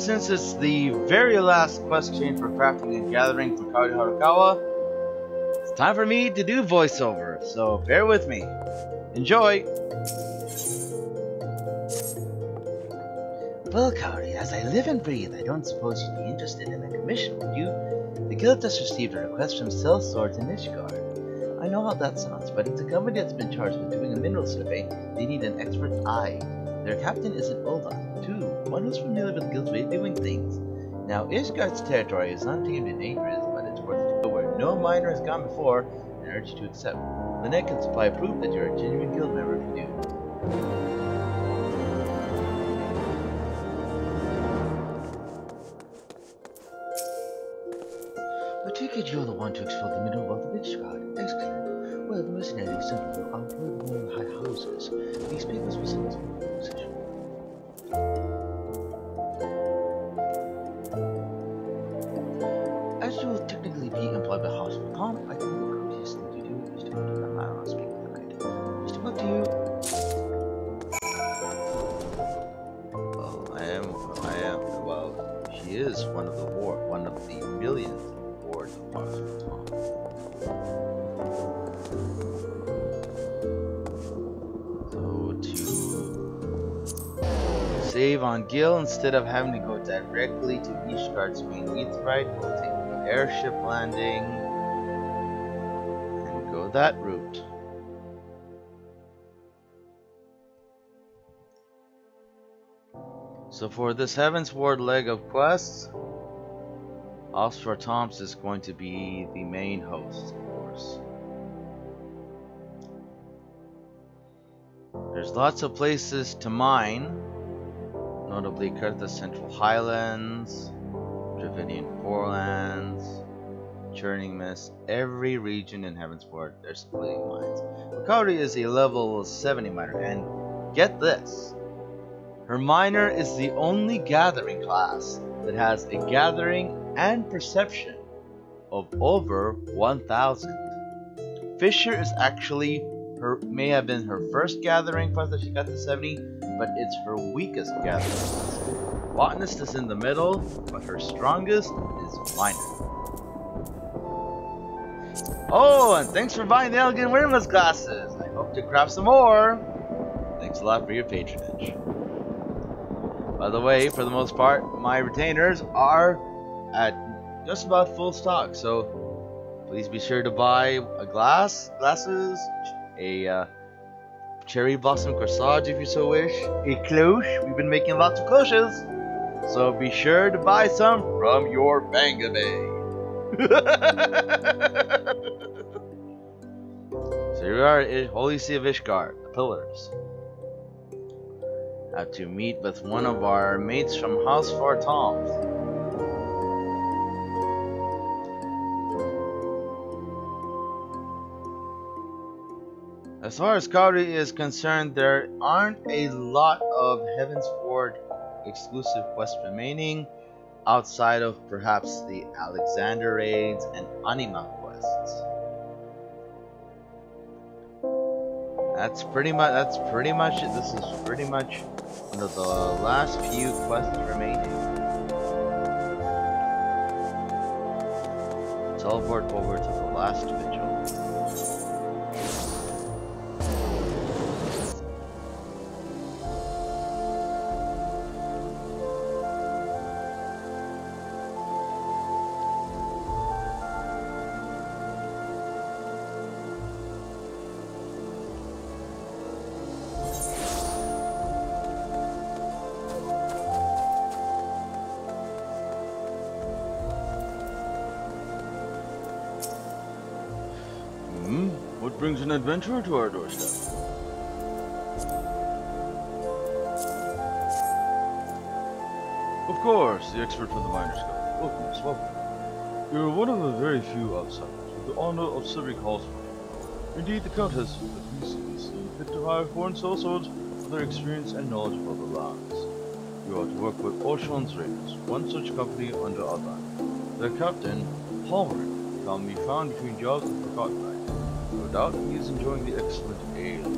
since it's the very last quest chain for crafting and gathering for Kahori Harukawa, it's time for me to do voiceover, so bear with me. Enjoy! Well, Kahori, as I live and breathe, I don't suppose you'd be interested in a commission, would you? The guild just received a request from Cell Swords in Ishgard. I know how that sounds, but it's a company that's been charged with doing a mineral survey. They need an expert eye. Their captain is an Ola, too, one who's familiar with the guild's way of doing things. Now, Ishgard's territory is untamed and dangerous, but it's worth to go where no miner has gone before, and I urge you to accept. Lynette can supply proof that you're a genuine guild member if you do. I take it you're the one to explore the middle of the Ishgard. Excellent. Well, the mercenaries simply outlive the high houses. These papers will send us a position. As you will technically be employed by House of Palm, I think the courteous thing to do is to go to the AMANO and speak with the knight. Mr. Book to you. Well, she is one of the millions of wards of House of Palm. Save on Gillah instead of having to go directly to Ishgard's main meteorite. We'll take the airship landing and go that route. So for this Heavensward leg of quests, Offshore Toms is going to be the main host, of course. There's lots of places to mine. Notably Kurtha's Central Highlands, Dravinian Forelands, Churning Mist, every region in Heavensward, there's splitting mines. Kahori is a level 70 miner, and get this, her miner is the only gathering class that has a gathering and perception of over 1,000. Fisher is actually may have been her first gathering class that she got to 70, but it's her weakest gathering class. Botanist is in the middle, but her strongest is miner. Oh, and thanks for buying the elegant rimless glasses. I hope to craft some more. Thanks a lot for your patronage. By the way, for the most part, my retainers are at just about full stock, so please be sure to buy a glasses, a cherry blossom corsage if you so wish, a cloche. We've been making lots of cloches, so be sure to buy some from your Bongaboi. So here we are at Holy See of Ishgard, the Pillars. Have to meet with one of our mates from House for Toms. As far as Kahori is concerned, there aren't a lot of Heavensward exclusive quests remaining outside of perhaps the Alexander raids and Anima quests. That's pretty much it. This is pretty much one of the last few quests remaining. Teleport over to the last vigil. What brings an adventurer to our doorstep? Of course, the expert from the Miner's Guild. Welcome, miss, welcome. You're one of a very few outsiders with the honor of serving Halls for you. Indeed, the Countess has recently seen fit to hire foreign soul swords for their experience and knowledge of other lands. You are to work with Ocean's Raiders, one such company under our banner. Their captain, Halvard, can be found between jobs and forgotten night. No doubt he is enjoying the excellent ale.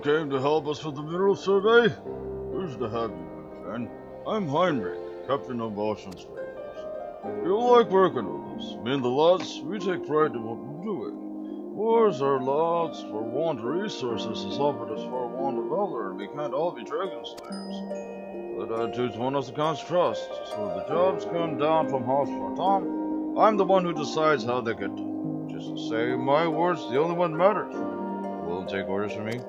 came to help us with the mineral survey? Pleased to have you, my friend. I'm Heinrich, captain of Ocean's Raiders. You'll like working with us. Me and the lads, we take pride in what we're doing. Wars are lost for want of resources as offered us for want of valor, and we can't all be dragon slayers. That attitude's one us can't trust, so the jobs come down from house for Tom. I'm the one who decides how they get done. Just to say, my word's the only one that matters. Will take orders from me?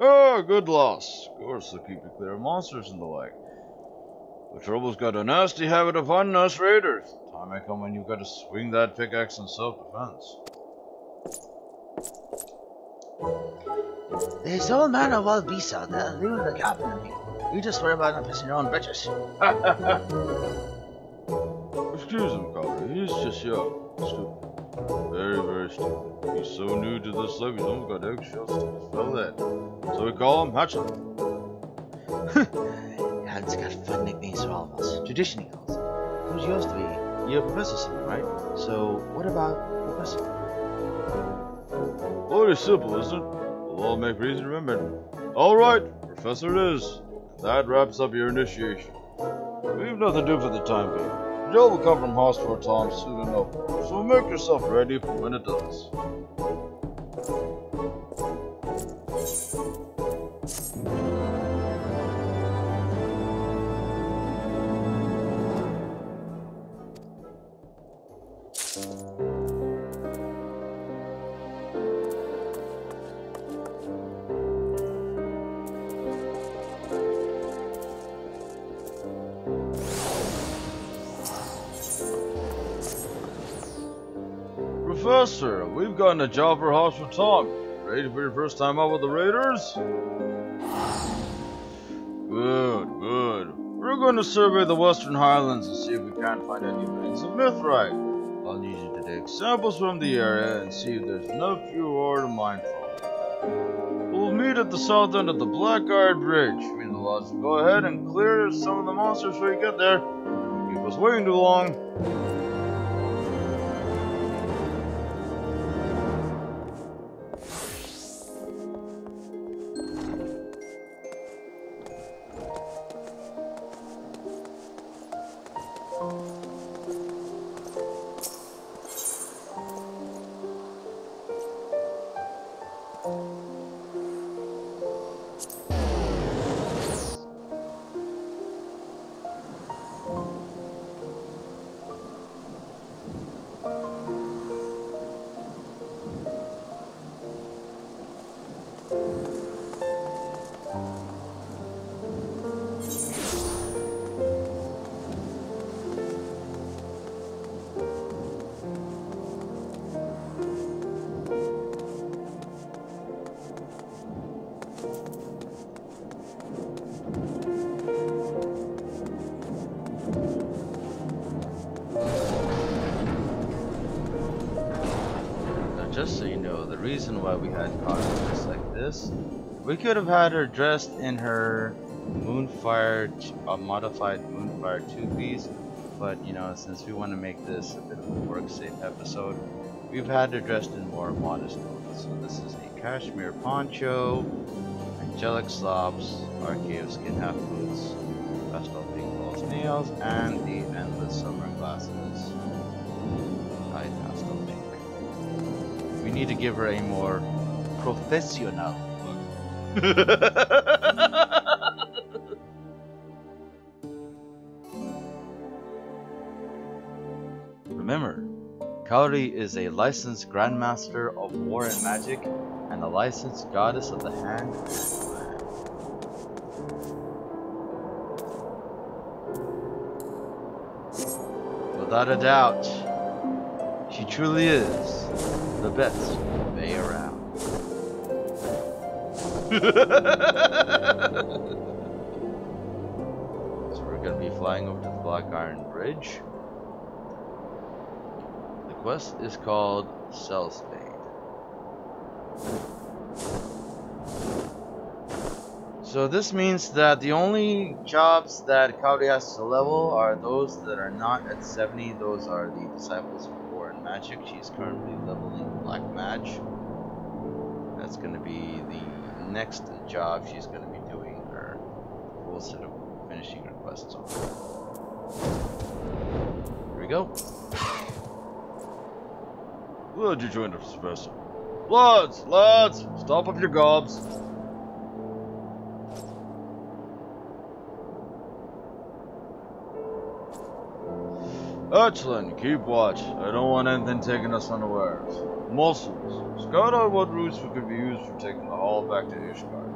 Oh, good loss. Of course, they'll keep you clear of monsters and the like. The trouble's got a nasty habit of hunting us raiders. Time may come when you've got to swing that pickaxe in self-defense. There's all manner of wild beasts out there. Leave the captain and me. You just worry about not pissing your own britches. Excuse him, Kahori. He's just young. Stupid. Very, very stupid. He's so new to this life, he's almost got eggshells to his fell head. So we call him Hatchet. Dad's got fun nicknames for all of us. Tradition, he calls it. Who's yours to be? You're a professor soon, right? So, what about professor? Oh, it's simple, isn't it? We'll all make reason to remember. Alright, Professor it is. That wraps up your initiation. We've nothing to do for the time being. Joe will come from Hospital Tom soon enough, so make yourself ready for when it does. Professor, we've gotten a job for House for Tom. Ready for your first time out with the Raiders? Good, good. We're going to survey the Western Highlands and see if we can't find any veins of mithrite. I'll need you to take samples from the area and see if there's enough pure ore to mine from. We'll meet at the south end of the Black-Eyed Bridge. Me and the lads will go ahead and clear some of the monsters before you get there. Don't keep us waiting too long. Just so you know, the reason why we had Kahori dressed like this, we could have had her dressed in her Moonfire, modified Moonfire 2-piece, but you know, since we want to make this a bit of a work-safe episode, we've had her dressed in more modest clothes. So this is a cashmere poncho, angelic slops, archeo skin half boots, pastel pink false nails, and the endless summer glasses. Light pastel pink. We need to give her a more professional look. Remember, Kahori is a licensed Grandmaster of War and Magic and a licensed Goddess of the Hand and Land. Without a doubt, she truly is the best bay around. So we're going to be flying over to the Black Iron Bridge. The quest is called Cellspade. So this means that the only jobs that Kahori has to level are those that are not at 70. Those are the Disciples of War and Magic. She's currently leveling Black Mage. That's going to be the next job she's going to be doing, her full set of finishing her quests on. Here we go. Glad you joined us, Professor. Lads, stop up your gobs. Excellent, keep watch. I don't want anything taking us unawares. Muscles, scout out what routes we could be used for taking the haul back to Ishgard.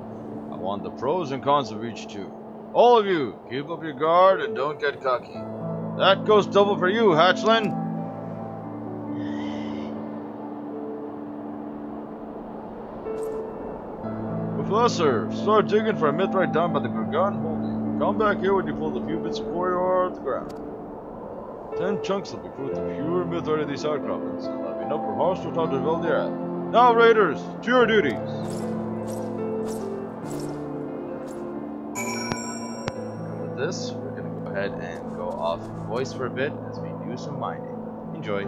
I want the pros and cons of each too. All of you, keep up your guard and don't get cocky. That goes double for you, Hatchling. Professor, start digging for a mithrite down by the Gorgon Holding. Come back here when you pull the few bits of quarry ore out the ground. 10 chunks will be proof of pure mithrite of these outcroppings, and that'll be enough for horse to talk to build the island. Now, raiders, to your duties! And with this, we're going to go ahead and go off voice for a bit as we do some mining. Enjoy.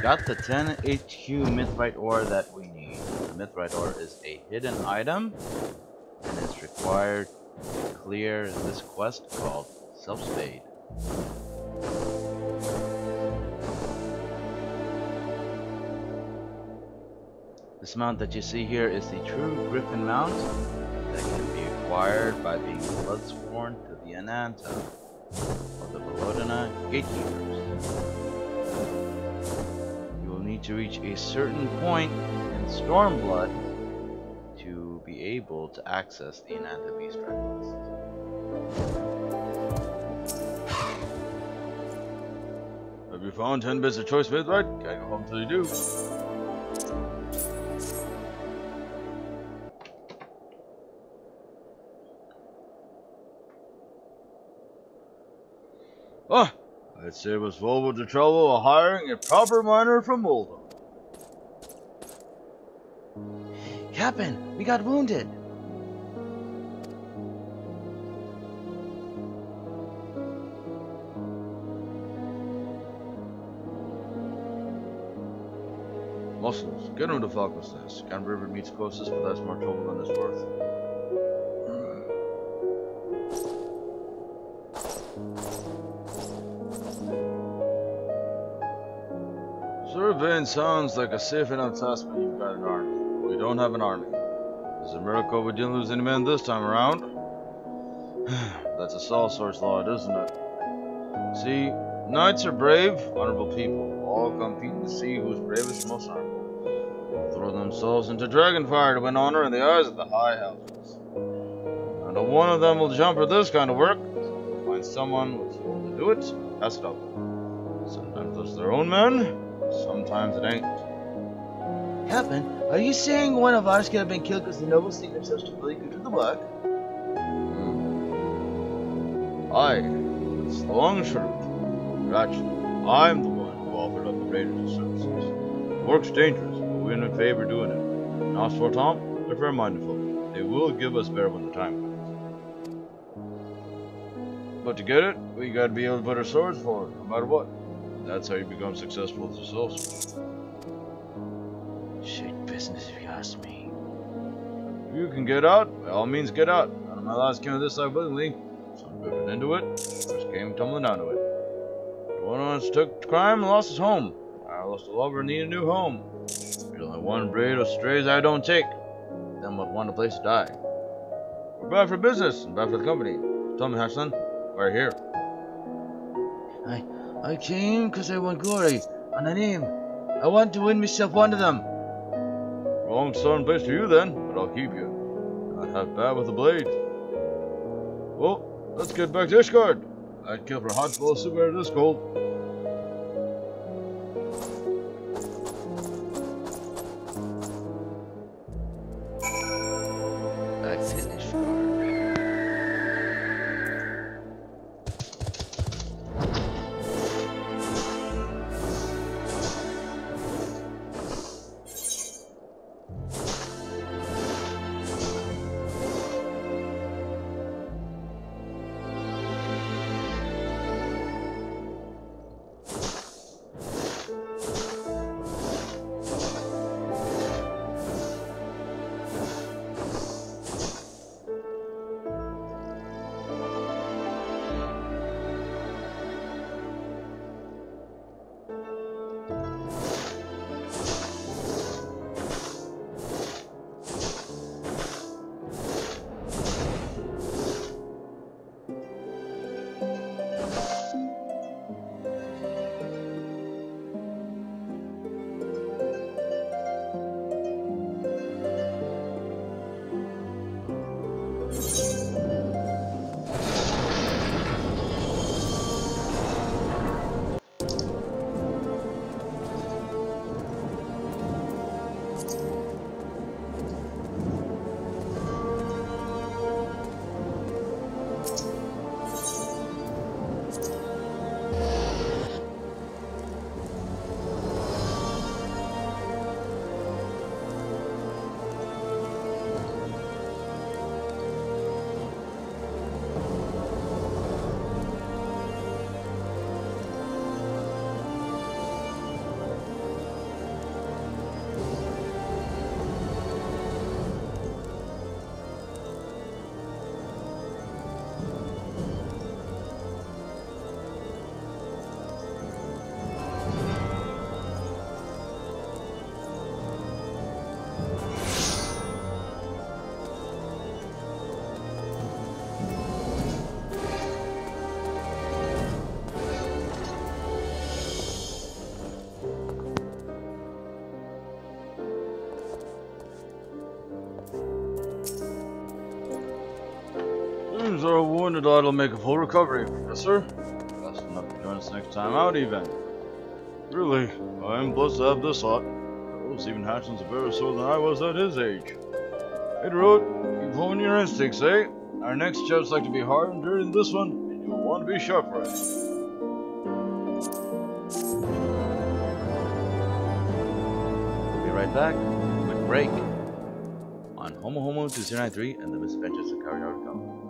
Got the 10 HQ Mithrite ore that we need. The Mithrite ore is a hidden item, and it's required to clear this quest called Self-Spade. This mount that you see here is the true Griffin mount that can be acquired by being bloodsworn to the Ananta of the Volodina Gatekeepers. Need to reach a certain point in Stormblood to be able to access the Ananta Beast Tracklist. Have you found 10 bits of choice Mithrite? Can't go home till you do. Ah! I'd save us well with the trouble of hiring a proper miner from Moldova. Captain, we got wounded. Muscles, get him to Falcon's Nest. Can't River meets closest, but that's more trouble than it's worth. Surveying sounds like a safe enough task when you've got an army. We don't have an army. It's a miracle we didn't lose any men this time around. That's a sole source law, isn't it? See, knights are brave, honorable people, all competing to see who's bravest and most honorable. Throw themselves into dragonfire to win honor in the eyes of the high houses. And if one of them will jump for this kind of work, so we'll find someone who's able to do it, pass it up. Sometimes it's their own men, sometimes it ain't. Captain, are you saying one of ours could have been killed because the nobles think themselves too really good at the work? Aye, it's the long and short of it. But actually, I'm the one who offered up the raiders' services. The work's dangerous, but we're in favor doing it. And as for Tom, they're fair-minded folk. They will give us better when the time comes. But to get it, we gotta be able to put our swords forward, no matter what. That's how you become successful as a sorcerer. Shit business if you ask me. If you can get out, by all means get out. None of my lads came to this side willingly. Some driven into it, others came tumbling out of it. One of us took to crime and lost his home. I lost a lover and need a new home. There's only one breed of strays I don't take. Them would want a place to die. We're bad for business and bad for the company. Tell me, Hassan, we're here. I came because I want glory. On a name. I want to win myself one of them. Wrong starting place for you then, but I'll keep you. Not half bad with a blade. Well, let's get back to Ishgard. I'd kill for a hot bowl of soup out of this cold. I finished. Seems our wounded lad will make a full recovery, Professor. Best enough to join us next time out, even. Really, I'm blessed to have this lot. I was even hatching a better sword than I was at his age. Hey, Road, keep honing your instincts, eh? Our next job's like to be hard and dirty than this one, and you'll want to be sharp for it. We'll be right back. Quick break. On Homo Homo 2093 and the Misadventures of Kahori Harukawa.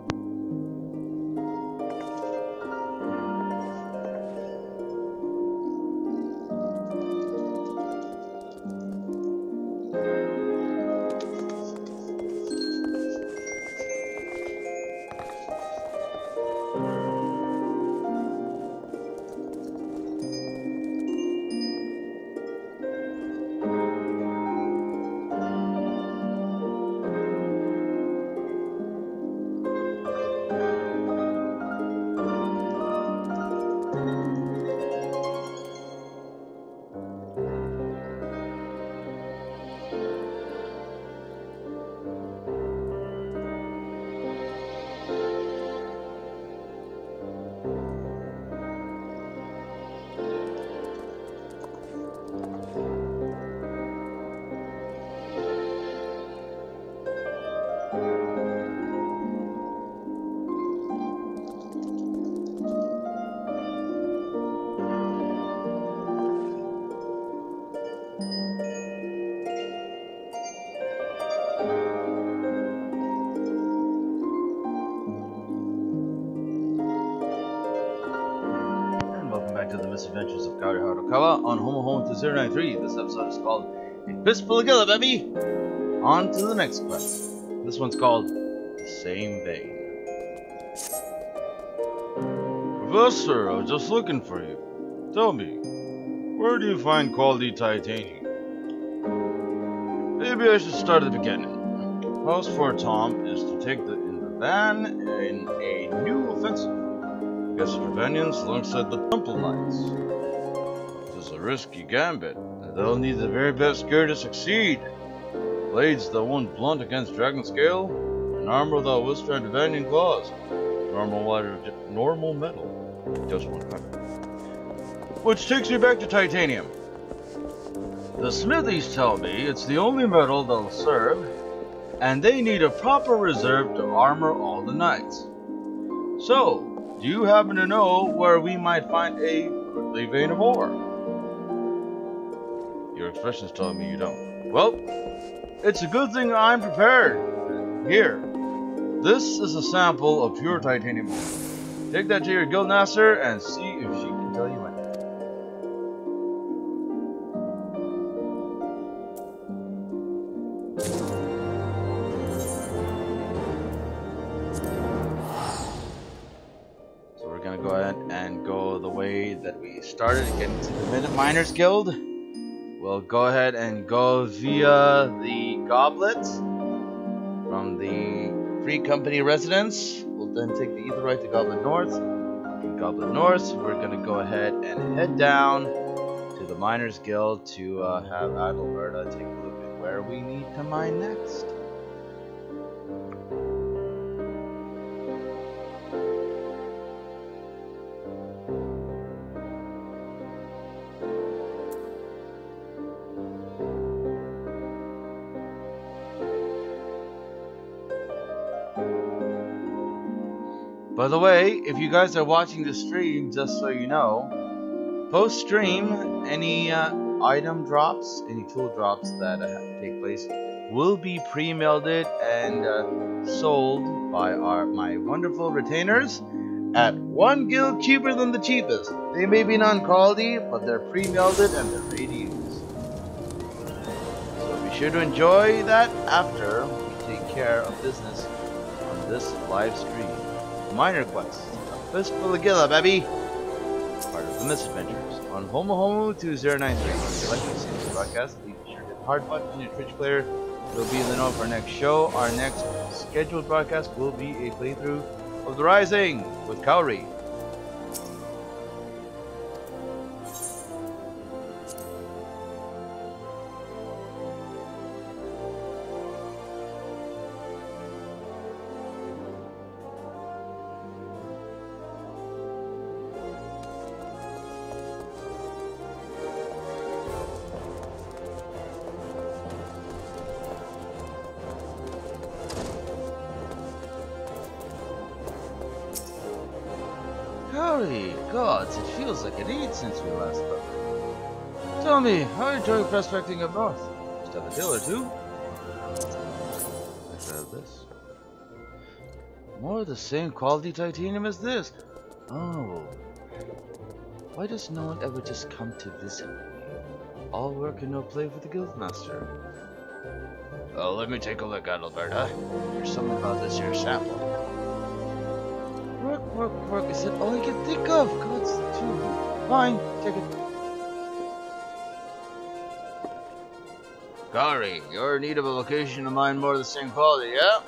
To the Misadventures of Kahori Harukawa on Homo Homo 2093. This episode is called A Fistfullah Gillah, Babby! On to the next quest. This one's called The Same Vein. Professor, I was just looking for you. Tell me, where do you find quality titanium? Maybe I should start at the beginning. House for Tom is to take in the van in a new offensive. Against the Ravenians alongside the Temple Knights. It is It's a risky gambit, and they'll need the very best gear to succeed. Blades that won't blunt against dragon scale, and armor that will withstand Divanian claws. Normal metal, just one color. Which takes me back to titanium. The smithies tell me it's the only metal that'll serve, and they need a proper reserve to armor all the knights. So, do you happen to know where we might find a goodly vein of ore? Your expression's telling me you don't. Well, it's a good thing I'm prepared. Here, this is a sample of pure titanium ore. Take that to your guild master and see if she can tell you anything. So we're gonna go ahead and go the way that we started, getting to the Minute Miners Guild. We'll go ahead and go via the goblet from the Free Company residence. We'll then take the Ether right to Goblet North. From Goblet North, we're going to go ahead and head down to the Miners Guild to have Adalberta take a look at where we need to mine next. By the way, if you guys are watching the stream, just so you know, post-stream, any item drops, any tool drops that take place will be pre-melded and sold by my wonderful retainers at 1 guild cheaper than the cheapest. They may be non-quality, but they're pre-melded and they're ready to use. So be sure to enjoy that after we take care of business on this live stream. Minor Quest, Fistfullah Gillah, Babby! Part of the Misadventures on Homo Homo 2093. If you like to see this broadcast, please be sure to hit the hard button on your Twitch player. You'll be in the know for our next show. Our next scheduled broadcast will be a playthrough of The Rising with Kahori. Gods, it feels like an age since we last spoke. Tell me, how are you enjoying prospecting up north? Just have a deal or two? Let's have this. More of the same quality titanium as this. Oh. Why does no one ever just come to visit me? All work and no play for the guildmaster. Oh, let me take a look at Alberta. There's something about this here sample. Work, is it all you can think of? God's too. Fine, take it. Kahori, you're in need of a location to mine more of the same quality, yeah?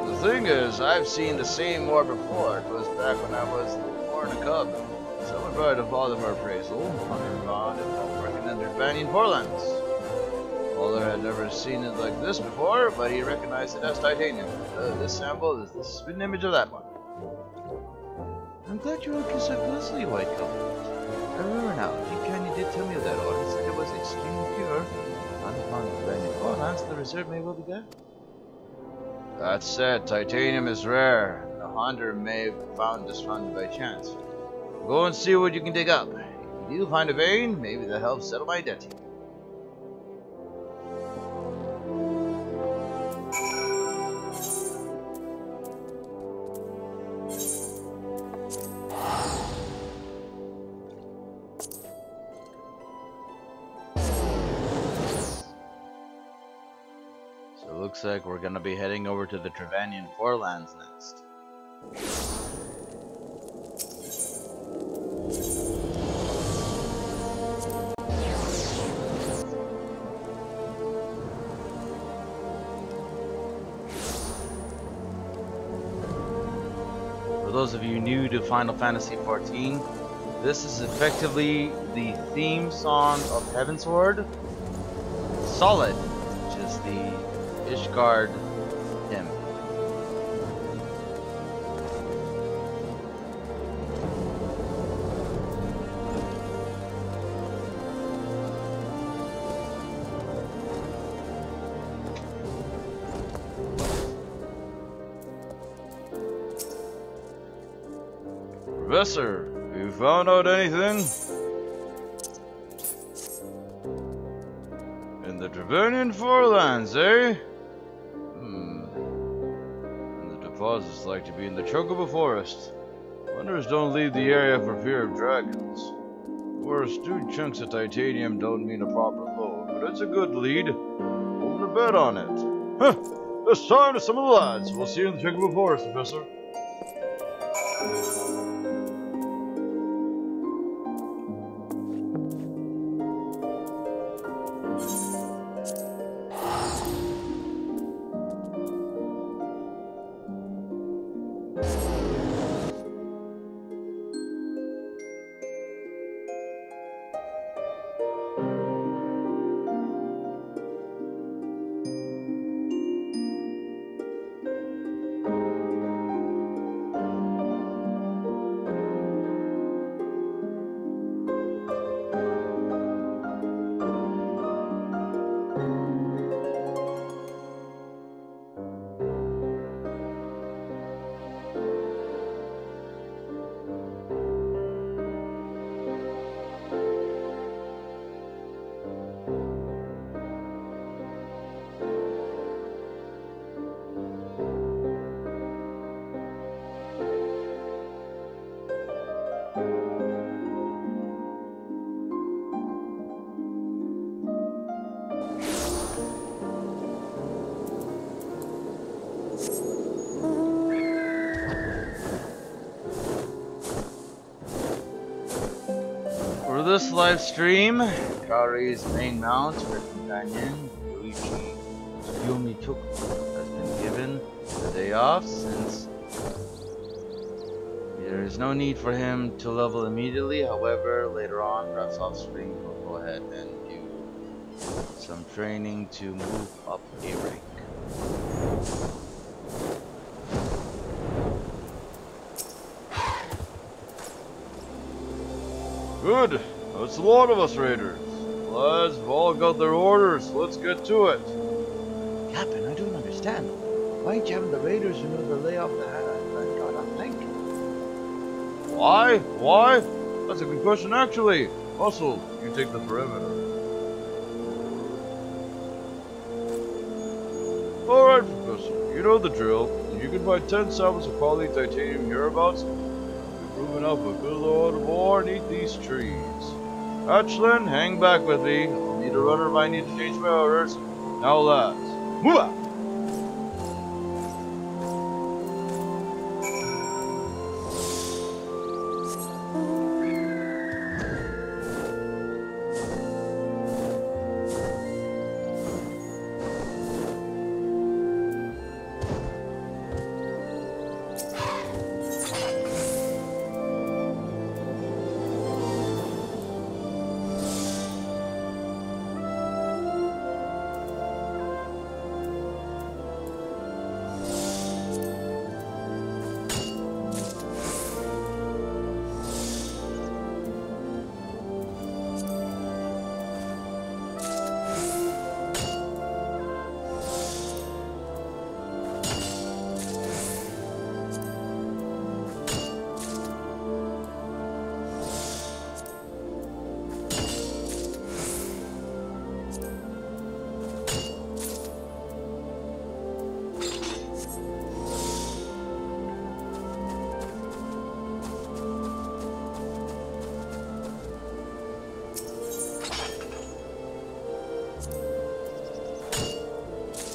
The thing is, I've seen the same ore before. It was back when I was born a cub. Someone brought a Voldemort appraisal, underground and working under Divanian Portlands. Father had never seen it like this before, but he recognized it as titanium. This sample is the spin image of that one. I'm glad you're looking so ghostly, White Coat. I remember now, King Canyon did tell me of that ore. He said it was extremely pure. Unfound in Divanian Portlands, the reserve may well be there. That said, titanium is rare. The hunter may have found this found by chance. Go and see what you can dig up. If you do find a vein, maybe that helps settle my identity. Looks like we're gonna be heading over to the Divanian Forelands next. For those of you new to Final Fantasy XIV, This is effectively the theme song of Heavensward. Solid, which is the Ishgard hymn. Professor, you found out anything? In the Drevenian Forelands, eh? And the deposits like to be in the trunk of a forest. Hunters don't leave the area for fear of dragons. Where stewed chunks of titanium don't mean a proper load, but it's a good lead. Open a bet on it. Huh! It's time to summon the lads. We'll see you in the trunk of a forest, Professor. For this live stream, Kahori's main mount, her companion, Yuichi Yomichuku, has been given the day off since there is no need for him to level immediately. However, later on, perhaps off screen, we'll go ahead and do some training to move up a rank. Good. That's a lot of us raiders. Lads have all got their orders. Let's get to it. Captain, I don't understand. Why ain't you having the raiders remove the layoff the god tank? Why? Why? That's a good question, actually. Muscle, you take the perimeter. Alright, Professor. You know the drill. You can buy 10 samples of quality titanium hereabouts. Moving up a good load of ore and eat these trees. Hatchlin, hang back with me. I'll need a runner if I need to change my orders. Now, lads, move out!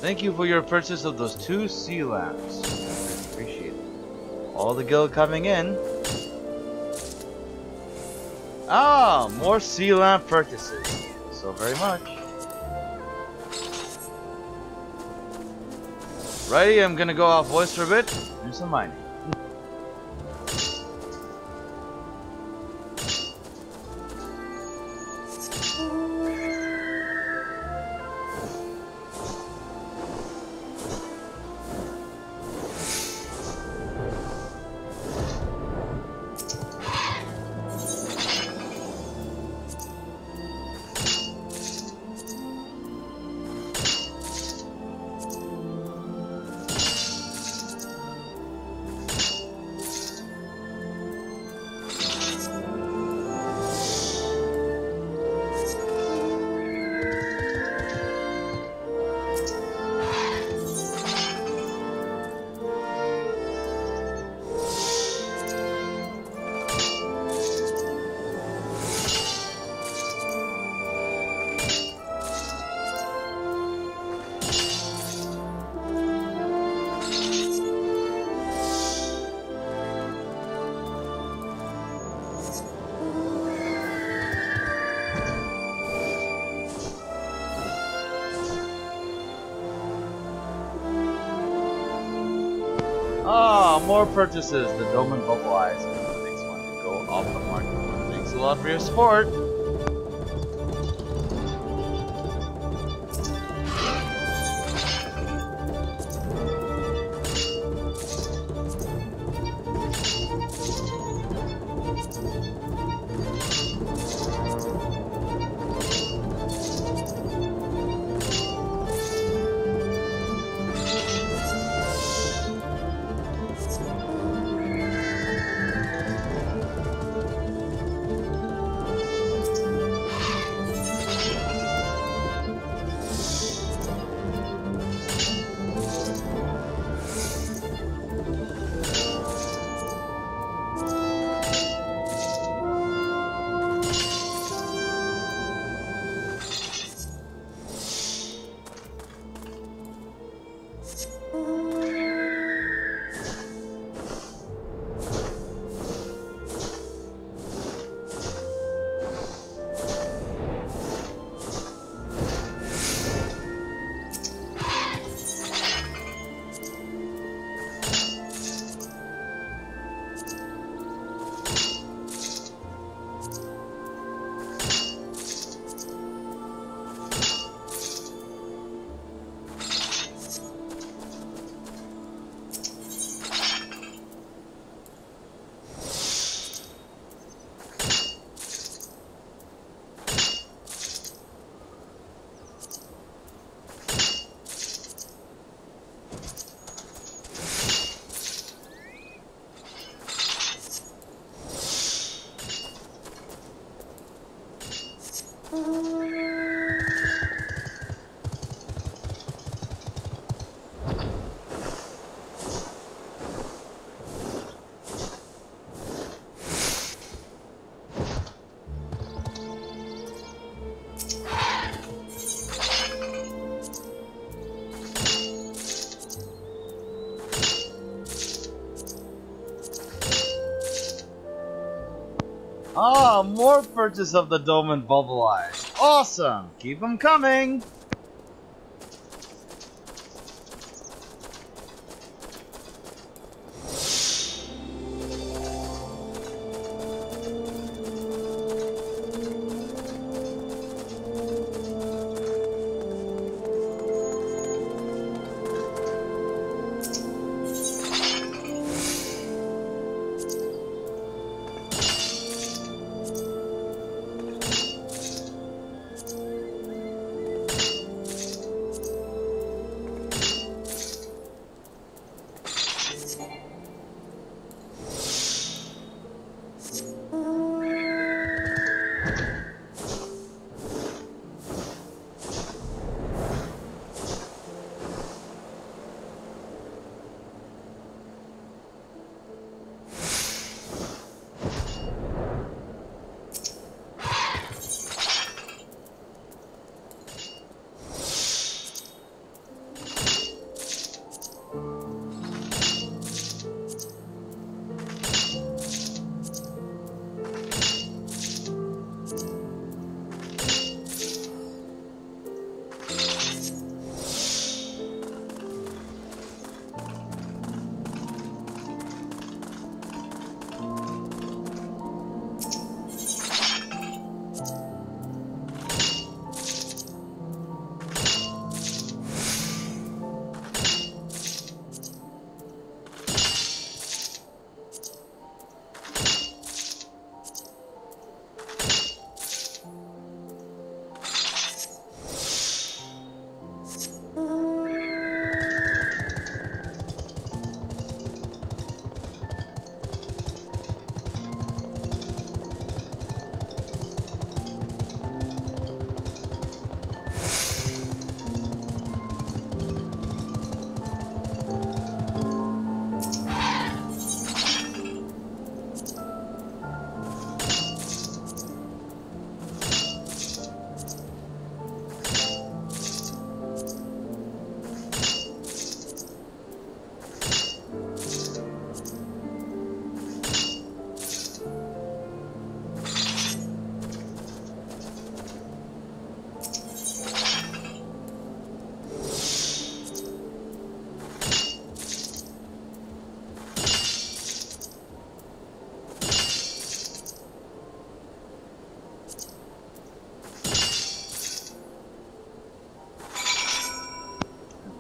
Thank you for your purchase of those 2 sea lamps. Appreciate it. All the Gillah coming in. Ah, more sea lamp purchases. So very much. Righty, I'm gonna go off voice for a bit. Do some mining. more purchases. The Dome and Bubble Eyes are the next one to go off the market. Thanks a lot for your support. Ah, more purchase of the Dome and Bubble Eyes. Awesome! Keep them coming!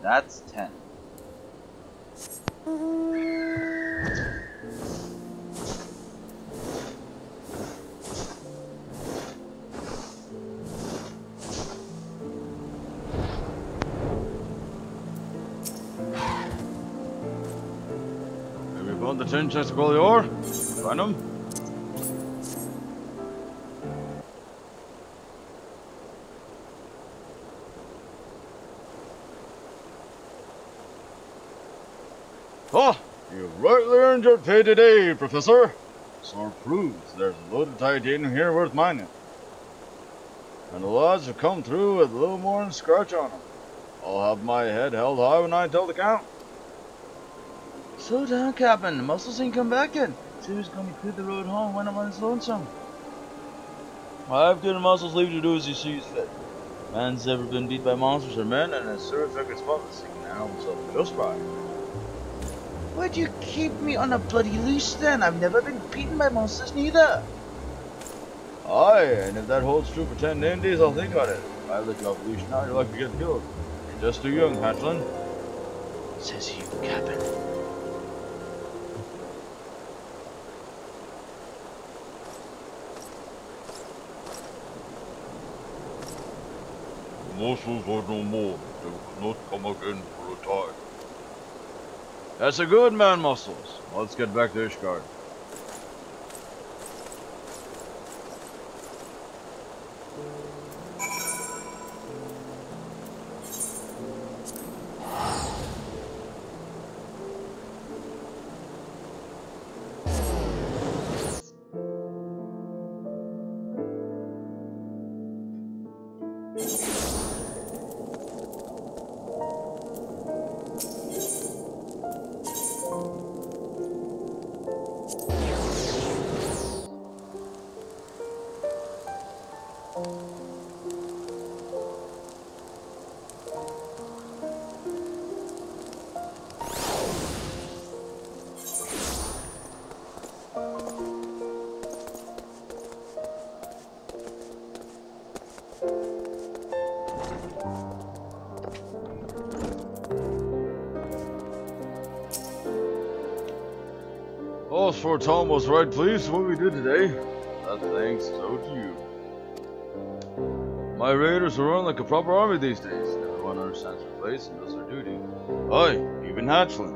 That's 10. Have you found the 10 chests of gold ore? Find them? Oh, you've rightly earned your pay today, Professor. So it proves there's a load of titanium here worth mining. And the lads have come through with a little more than scratch on them. I'll have my head held high when I tell the count. Slow down, Captain. The muscles ain't come back yet. See who's gonna clear the road home when I'm on his lonesome. I've given muscles leave to do as he sees fit. Man's never been beat by monsters or men, and as serious record spotless, he can handle himself just right. Why'd you keep me on a bloody leash then? I've never been beaten by monsters neither. Aye, and if that holds true for 10 days, I'll think on it. If I let you off the leash now, you're likely to get killed. You're just too young, hatchling. Says you, Captain. The muscles are no more. They will not come again for a time. That's a good man, Muscles. Let's get back to Ishgard. Oh, for Tom was right pleased with what we did today. That thanks so to you. My raiders are run like a proper army these days. Everyone understands their place and does their duty. Aye, even hatchling.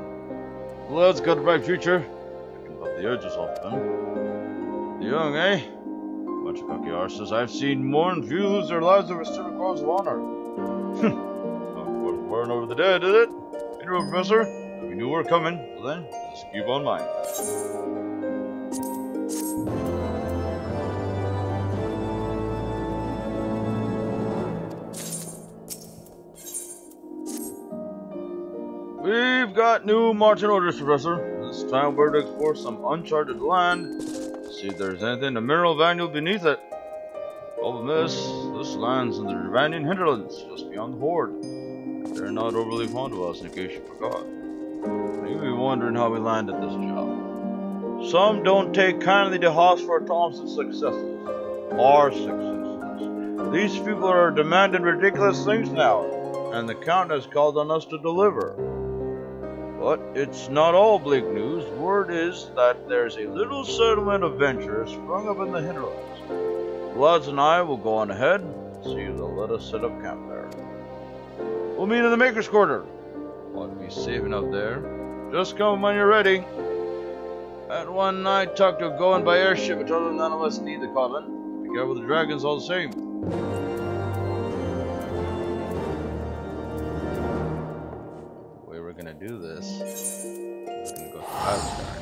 The lad's got a bright future. I can pop the edges off them. The young, eh? Bunch of cocky arses. I've seen more than few lose their lives over stupid cause of honor. Not worth worrying over the dead, is it? You know, Professor? We knew we were coming. Well then, just keep on mine. We've got new marching orders, Professor. This time we're to explore some uncharted land. See if there's anything of mineral value beneath it. Problem is, this land's in the Ravanian hinterlands, just beyond the Horde. They're not overly fond of us, in case you forgot. You may be wondering how we landed this job. Some don't take kindly to Hosford Thompson's successes. Our successes. These people are demanding ridiculous things now, and the Count has called on us to deliver. But it's not all bleak news. Word is that there's a little settlement of venturers sprung up in the hinterlands. The lads and I will go on ahead, see if they'll let us set up camp there. We'll meet in the Maker's Quarter. Ought to be safe enough there. Just come when you're ready. That one night talked to going by airship, but told them none of us need the Coven. Be careful with the dragons all the same. The way we're gonna do this, we're gonna go to Asgard.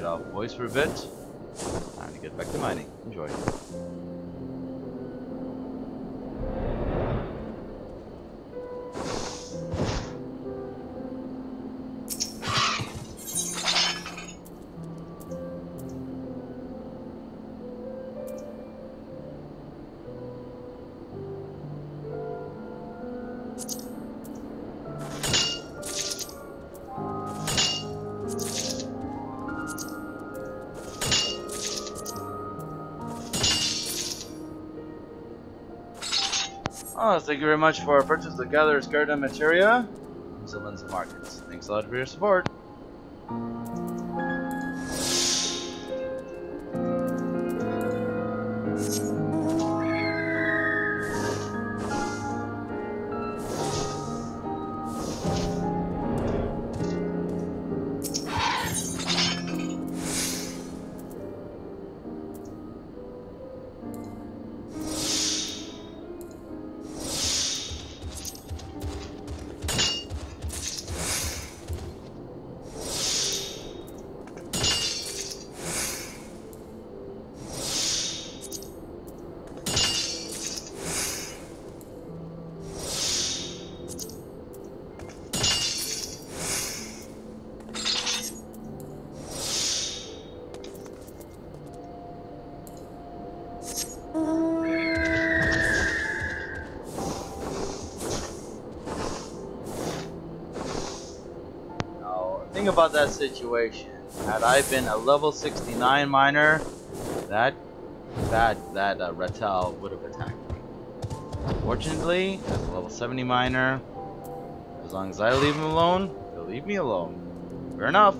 off voice for a bit. Time to get back to mining. Enjoy. Oh, thank you very much for purchase the Gatherer's Garden Materia from Sylvan's Markets. Thanks a lot for your support. Think about that situation. Had I been a level 69 miner, that reptile would have attacked me. Fortunately, as a level 70 miner, as long as I leave him alone, he'll leave me alone. Fair enough.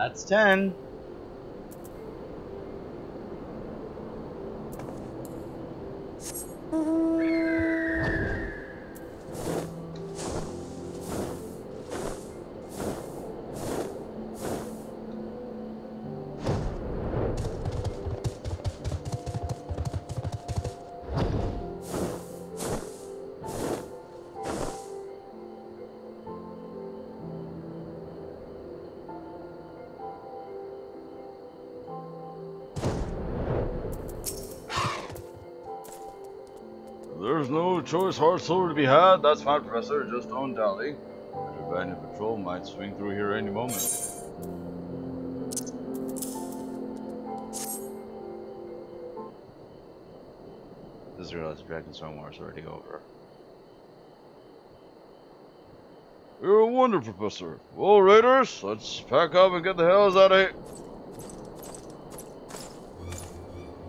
That's 10. There's no choice hard silver to be had, that's fine, Professor, just don't dally. The abandoned patrol might swing through here any moment. Just realized Dragon Storm War is already over. You're a wonder, Professor. Well, Raiders, let's pack up and get the hells out of here.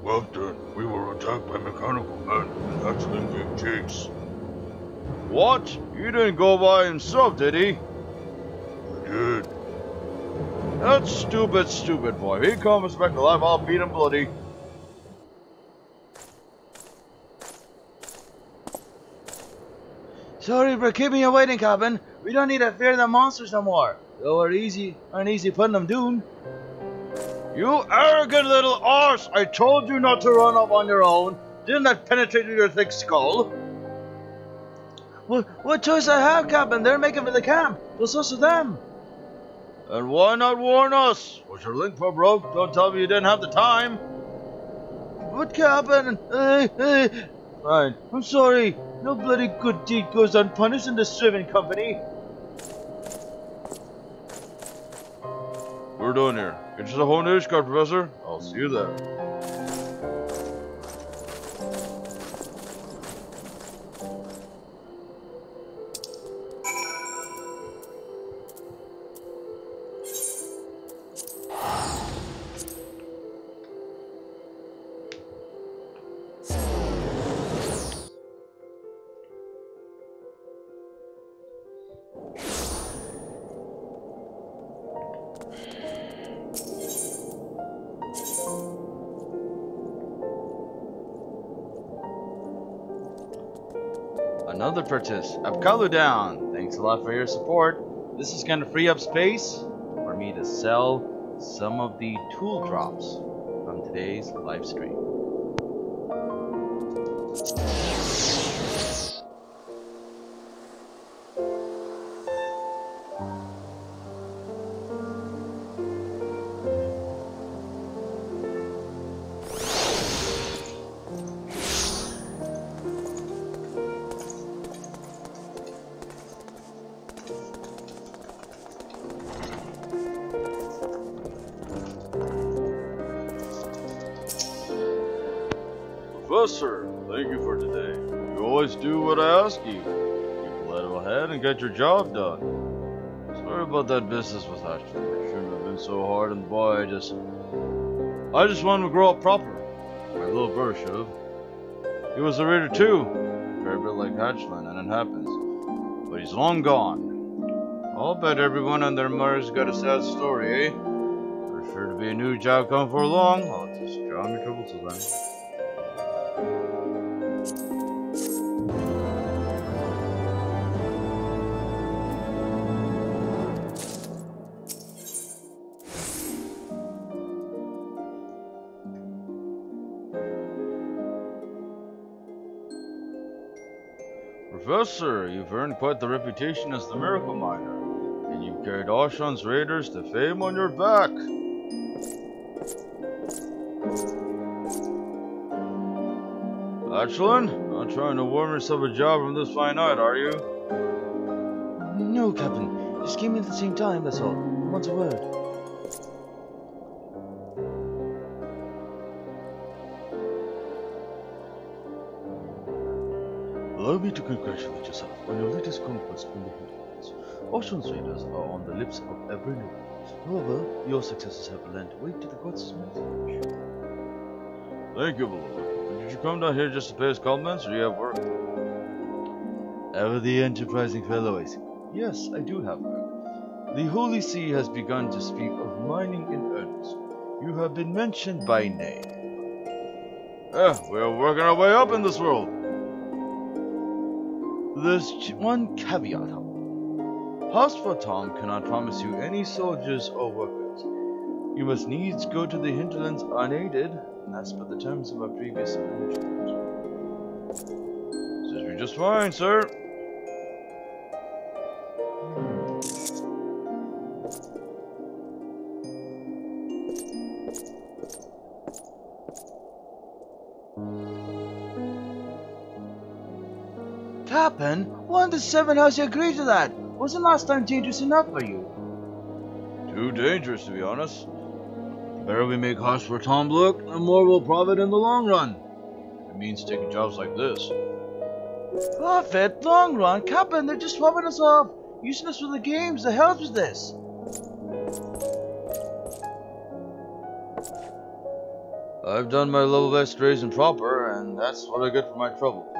Well done. We were attacked by mechanical men and had to then give chase. What? He didn't go by himself, did he? I did. That stupid boy. If he comes back alive, I'll beat him bloody. Sorry for keeping you waiting, Captain. We don't need to fear the monsters no more. They were easy putting them down. You arrogant little arse! I told you not to run up on your own. Didn't that penetrate your thick skull? What choice I have, Captain? They're making for the camp. What's us with them? And why not warn us? Was your link for broke? Don't tell me you didn't have the time. What, Captain? Fine. I'm sorry. No bloody good deed goes unpunished in the Striven Company. We're done here. Get you the whole news card, Professor. I'll see you there. Another purchase. Abkalu down. Thanks a lot for your support. This is going to free up space for me to sell some of the tool drops from today's live stream. Professor, thank you for today. You always do what I ask you. Keep a level ahead and get your job done. Sorry about that business with Ashton. It shouldn't have been so hard on the boy. I just wanted him to grow up proper. My little brother should have. He was a raider too. Very bit like Hatchland, and it happens. But he's long gone. I'll bet everyone and their mother's got a sad story, eh? There's sure to be a new job coming for long. I'll just drown your troubles till then. Professor, you've earned quite the reputation as the miracle miner, and you've carried Oshan's raiders to fame on your back. Ashland, not trying to worm yourself a job from this fine night, are you? No, Captain. Just came in at the same time, that's all. What's a word? Allow me to congratulate yourself on your latest conquest in the Hinterlands. Ocean's raiders are on the lips of every noble. However, your successes have lent weight to the gods' message. Thank you, beloved. Did you come down here just to pay us compliments, or do you have work? Ever the enterprising fellow, I see. Yes, I do have work. The Holy See has begun to speak of mining in earnest. You have been mentioned by name. We're working our way up in this world. There's one caveat, however. Hospital Tom cannot promise you any soldiers or workers. You must needs go to the hinterlands unaided, and that's by the terms of our previous arrangement. Says we're just fine, sir. Captain, 1 to 7 how's you agree to that? Wasn't last time dangerous enough for you? Too dangerous, to be honest. The better we make Hospital Tom look, the more we'll profit in the long run. It means taking jobs like this. Profit? Long run? Captain, they're just swapping us off. Using us for the games. The hell with this? I've done my level best raising proper, and that's what I get for my trouble.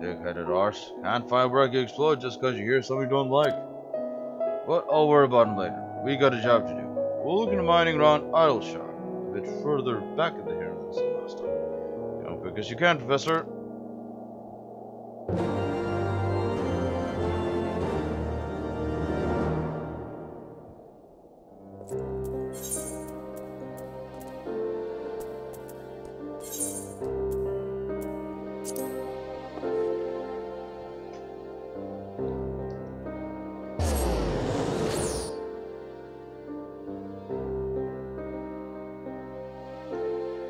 Pig-headed arse. Can't find where I can explode just because you hear something you don't like. But I'll worry about him later. We got a job to do. We're looking at mining around Idleshire, a bit further back in the hinterlands than last time. Come quick as you can, Professor.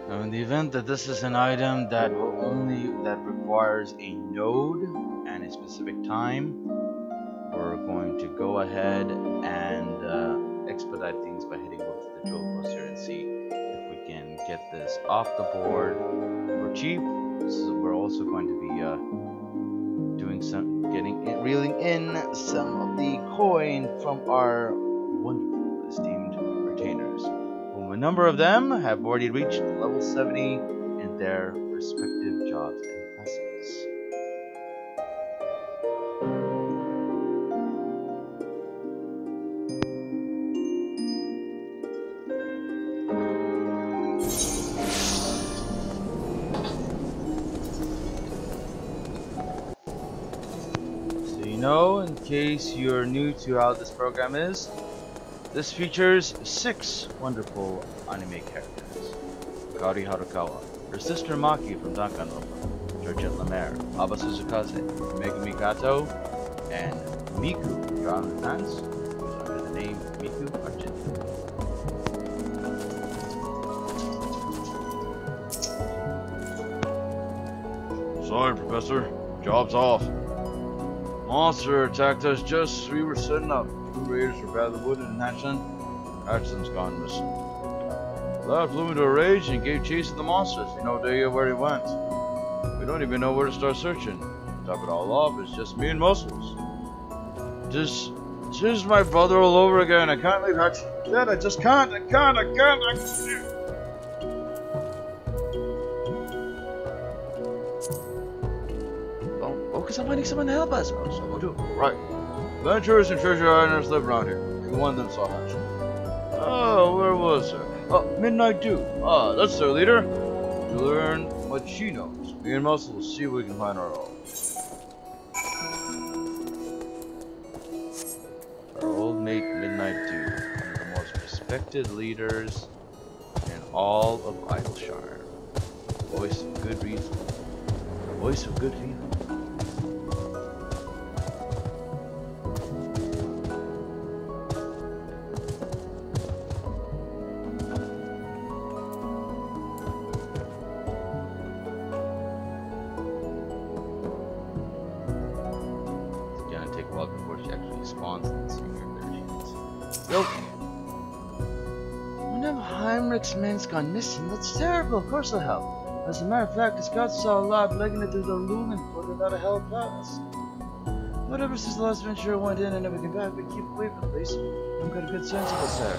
Now, in the event that this is an item that requires a node and a specific time, we're going to go ahead and expedite things by heading over to the drill post here and see if we can get this off the board for cheap. We're also going to be reeling in some of the coin from our wonderful esteemed retainers. A number of them have already reached level 70 in their respective jobs and classes. So you know, in case you're new to how this program is, this features 6 wonderful anime characters. Kahori Harukawa, her sister Maki from Danganronpa, Georgette Lemaire, Aba Suzukaze, Megumi Kato, and Miku from Dragon Dance, who's under the name Miku Argento. Sorry, Professor. Job's off. Monster attacked us just as we were setting up. 2 raiders were badly wounded in Hatchland. Hatchland's gone missing. Lad flew into a rage and gave chase to the monsters. We no idea where he went. We don't even know where to start searching. To top it all off, it's just me and Muscles. This is my brother all over again. I can't leave Hatchland dead. I just can't. I can't. Oh, because I'm finding someone to help us. Oh, so we'll do it. Right. Adventurers and treasure hunters live around here. Maybe one of them saw Hatchland. Oh, where was her? Oh, Midnight Dew. Ah, that's their leader. We learn what she knows. Me and Muscle will see if we can find our own. Our old mate Midnight Dew, one of the most respected leaders in all of Idleshire. The voice of good reason. The voice of good feeling. Man's gone missing. That's terrible. Of course I'll help. As a matter of fact, the scouts saw a lot legging it through the loom and put it out of hell fast. Whatever since the last venture went in and never came back, we keep away from the place. I've got a good sense of what's there.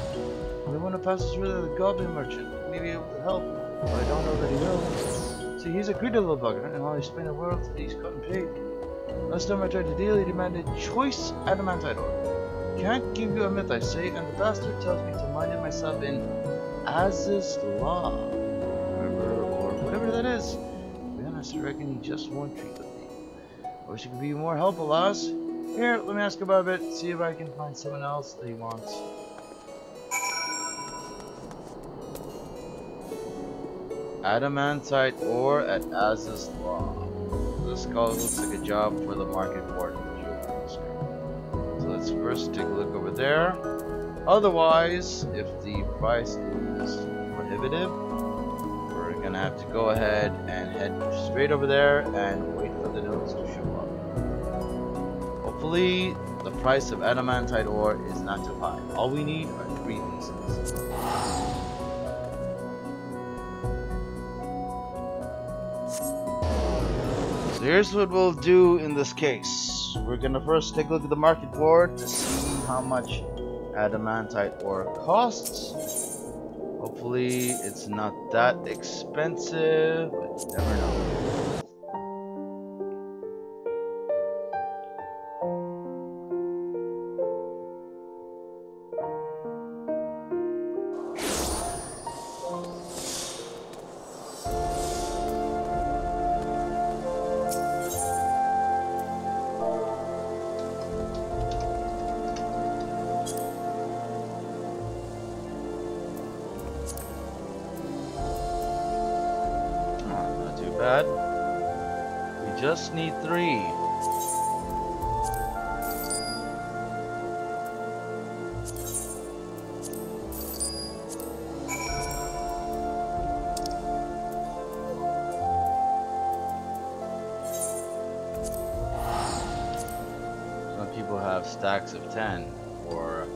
We want to pass us through the goblin merchant. He may be able to help, but I don't know that he will. See, he's a greedy little bugger, and while he's spent a world, he's cut and paid. Last time I tried to deal, he demanded choice adamantite ore. can't give you a myth, I say, and the bastard tells me to mind myself in Az's law. Remember, or whatever that is. To be honest, I reckon he just won't treat with me. I wish he could be more helpful, lass. Here, let me ask about it, see if I can find someone else that he wants. Adamantite ore at Az's law. This call looks like a job for the market board. So let's first take a look over there. Otherwise, if the price is prohibitive, we're gonna have to go ahead and head straight over there and wait for the notes to show up. Hopefully, the price of adamantite ore is not too high. All we need are 3 pieces. So here's what we'll do in this case. We're gonna first take a look at the market board to see how much adamantite ore costs. Hopefully it's not that expensive, but you never know. Bad. We just need 3. Some people have stacks of 10 for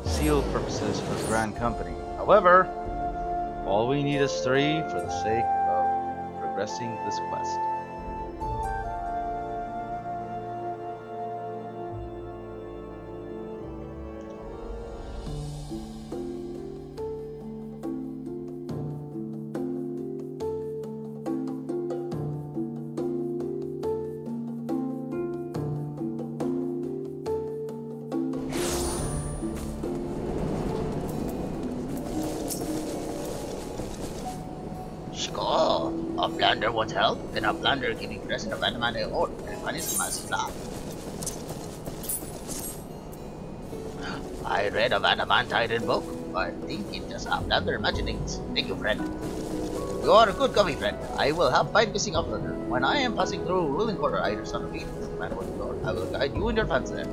seal purposes for the Grand Company. However, all we need is 3 for the sake progressing this quest. A blunder won't help, then a blunder can be present of adamantite ore and punish must flop. I read of adamantite in book, but think it just a blunder imaginings. Thank you, friend. You are a good coffee friend. I will help find missing a blunder. When I am passing through ruling quarter, either son of me, man or door, I will guide you and your fans there.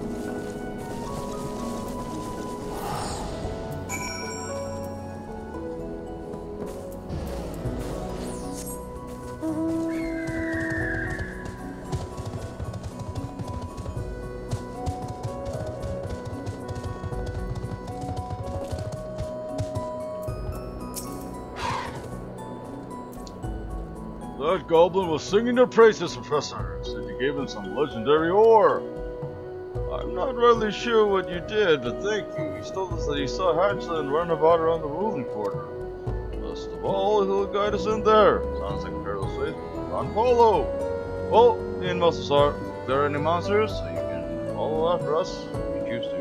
That goblin was singing your praises, Professor. Said you gave him some legendary ore. I'm not really sure what you did, but thank you. He told us that he saw Hatchland run about around the ruling quarter. Best of all, he'll guide us in there. Sounds like a careless faith. Run follow. Well, me and Muscles are. If there are any monsters, so you can follow after us if you choose to.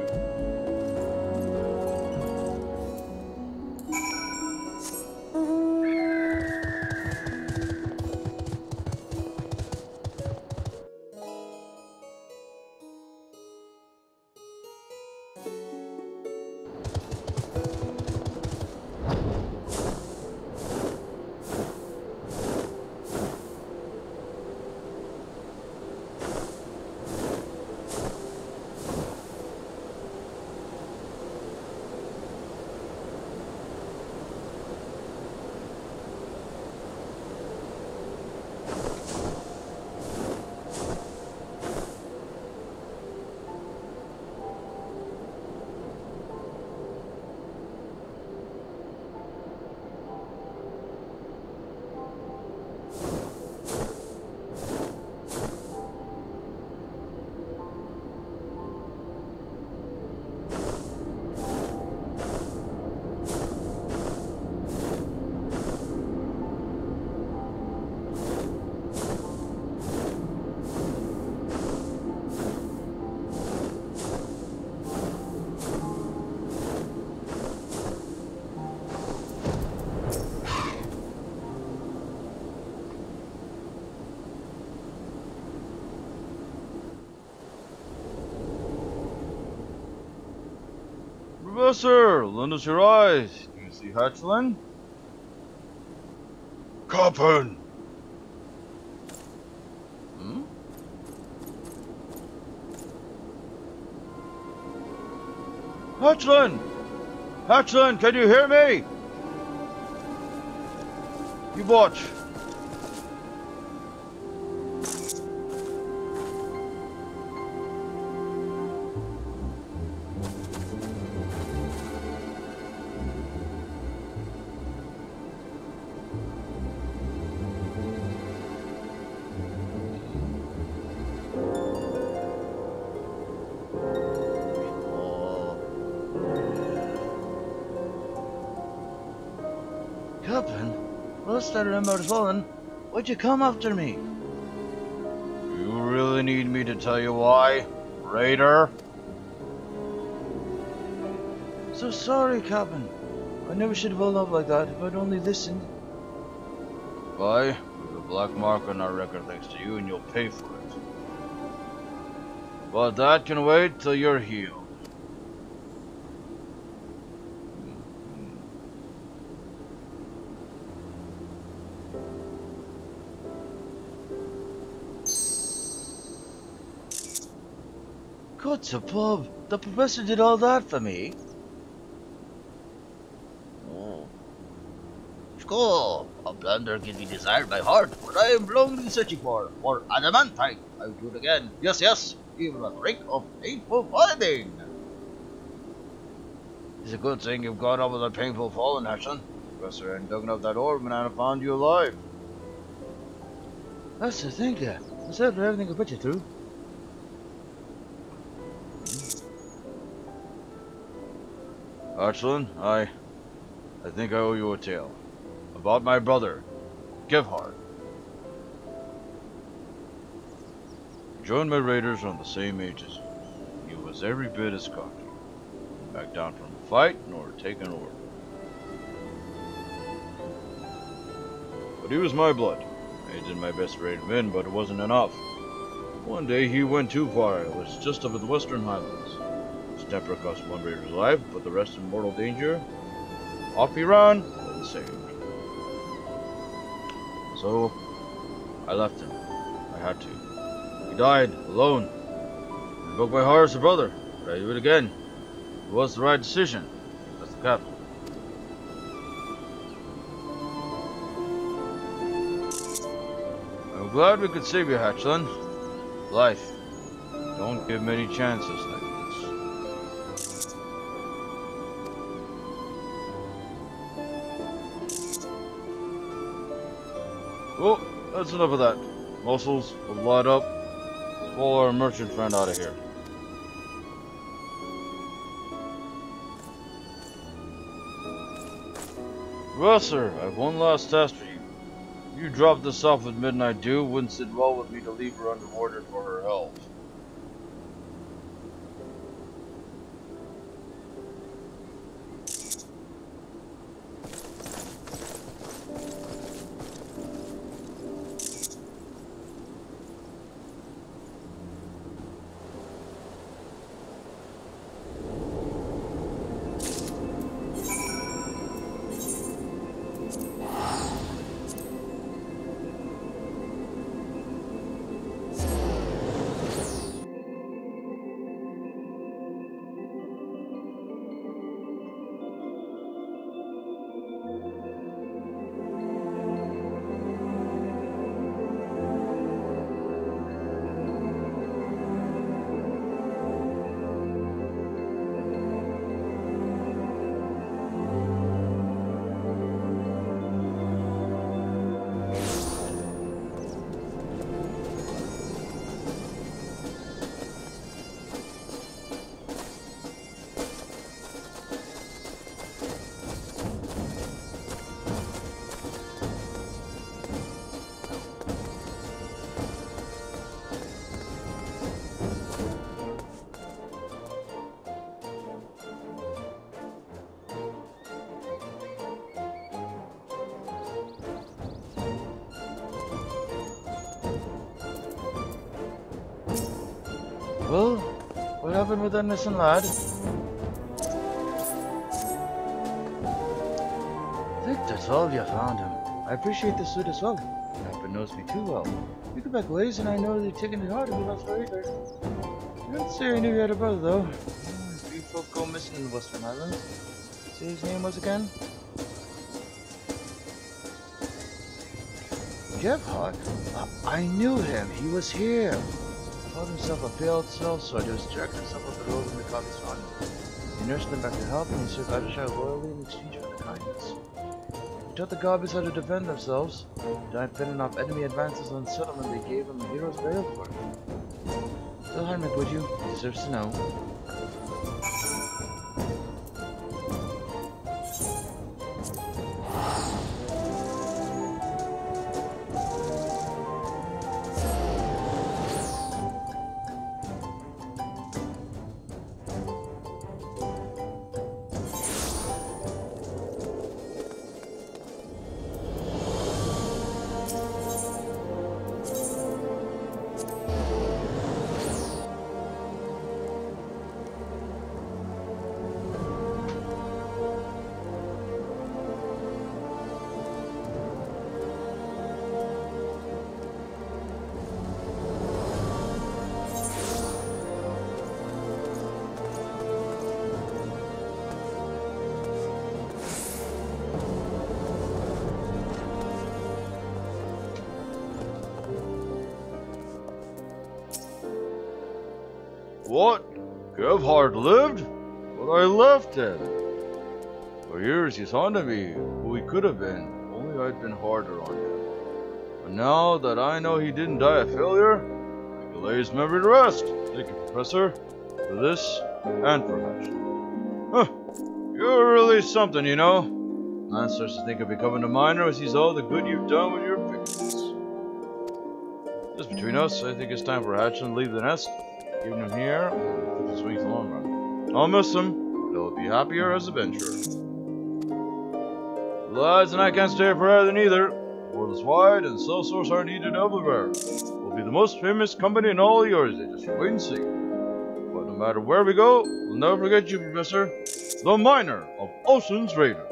Professor, lend us your eyes. Do you see Hatchling? Captain! Hmm? Hatchling! Hatchling, can you hear me? You watch. Captain, last I remember fallen, why'd you come after me? You really need me to tell you why, Raider? So sorry, Captain. I never should have rolled up like that if I'd only listened. Why? We've a black mark on our record thanks to you, and you'll pay for it. But that can wait till you're healed. Good to pub. The professor did all that for me. Oh. Score! A plunder can be desired by heart, what I am longingly searching for adamantite. I'll do it again. Yes, yes, even a drink of painful fighting. It's a good thing you've got over the painful falling, Hatchling. Professor hadn't dug up that orb and I'd have found you alive. That's the thing, yeah. It's after everything I put you through. Hatchling, I think I owe you a tale. About my brother, Gillah. He joined my raiders around the same age as you. He was every bit as cocky. Didn't back down from a fight, nor take an order. But he was my blood. I did my best to raid him in, but it wasn't enough. One day he went too far. It was just up at the Western Highlands. His temper cost one raider's life, but the rest in mortal danger. Off he ran, unsaved. So, I left him. I had to. He died, alone. It broke my heart as a brother, but I do it again. It was the right decision. That's the captain. I'm glad we could save you, Hatchling. Life. Don't give many chances like this. Well, that's enough of that. Muscles, we'll light up. Pull our merchant friend out of here. Well, sir, I have one last task for you. You dropped this off with Midnight Dew. Wouldn't sit well with me to leave her underwater for her health. Well, what happened with that missing lad? think that's all you found him. I appreciate the suit as well. Kappa knows me too well. You go back ways and I know that you're taking it hard to be lost for Aether. I don't say I knew you had a brother though. Three folk go missing in the Western Islands. Say his name was again? Gevhard? I knew him. He was here. He called himself a pale sellsword who was dragging himself up the road when the copies found him. He nursed them back to health and he served Adishar loyally in exchange for their kindness. He taught the Gobbies how to defend themselves. By fending off enemy advances on the settlement, they gave him a hero's burial for it. Tell Harmonic, would you? He deserves to know. What? Gevhard lived? But I left him. For years he's haunted me, who he could have been, only I'd been harder on him. But now that I know he didn't die a failure, I can lay his memory to rest. Thank you, Professor, for this and for Hatch. Huh, you're really something, you know. Man starts to think of becoming a miner as he's all the good you've done with your pigments. Just between us, I think it's time for Hatchin to leave the nest. Keeping him here will swing the long run. I'll miss him, but he'll be happier as a venturer. Lads and I can't stay forever either. The world is wide and cell sources are needed everywhere. We'll be the most famous company in all yours. Just wait and see. But no matter where we go, we'll never forget you, Professor. The miner of Ocean's Raider.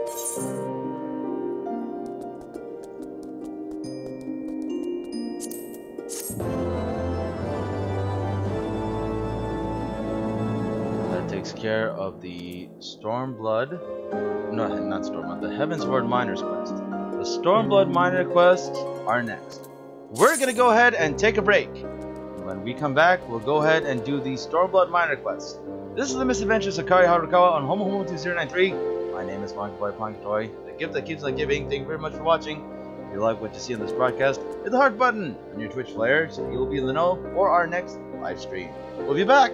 Care of the Stormblood, no, not Stormblood, the Heavensward Miner's Quest. The Stormblood Miner quests are next. We're gonna go ahead and take a break. When we come back, we'll go ahead and do the Stormblood Miner quest. This is the misadventures of Kahori Harukawa on Homo 2093. My name is Bongaboi Pangyatoy, the gift that keeps on giving. Thank you very much for watching. If you like what you see on this broadcast, hit the heart button on your Twitch player so you'll be in the know for our next live stream. We'll be back.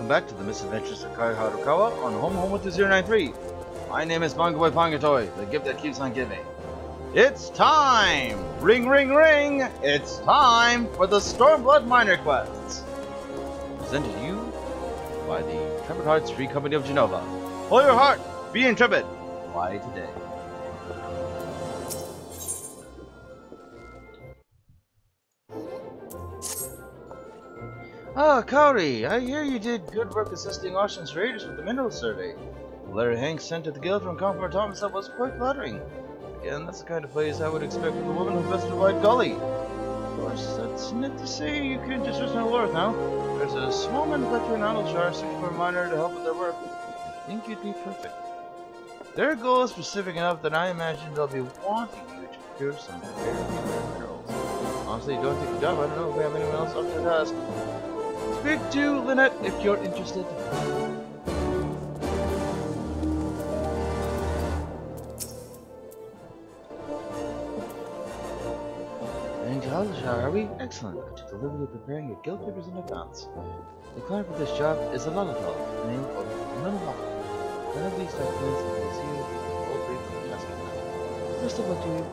welcome back to the misadventures of Kahori Harukawa on Home to 093. My name is Bongaboi Pangyatoy, the gift that keeps on giving. It's time! Ring, ring, ring! It's time for the Stormblood minor quests. Presented to you by the Intrepid Hearts Free Company of Jenova. Follow your heart! Be intrepid! Why today? Ah, Kahori, I hear you did good work assisting Ocean's Raiders with the mineral survey. The letter Hank sent to the guild from Comfort Thomas was quite flattering. Again, that's the kind of place I would expect from the woman who invested White Gully. Of course, that's not to say you can't just use no work now. There's a small manufacturer in Idleshire searching for a miner to help with their work. I think you'd be perfect. Their goal is specific enough that I imagine they'll be wanting you to procure some very rare minerals. Honestly, don't take the job. I don't know if we have anyone else up to the task. Speak to Lynette if you're interested. And Gillah, are we? Excellent. To deliberately preparing your guild papers in advance. The client for this job is a Lalatal, named Nunlock. None of these documents will see you all brief on the task at hand. Best of luck to you.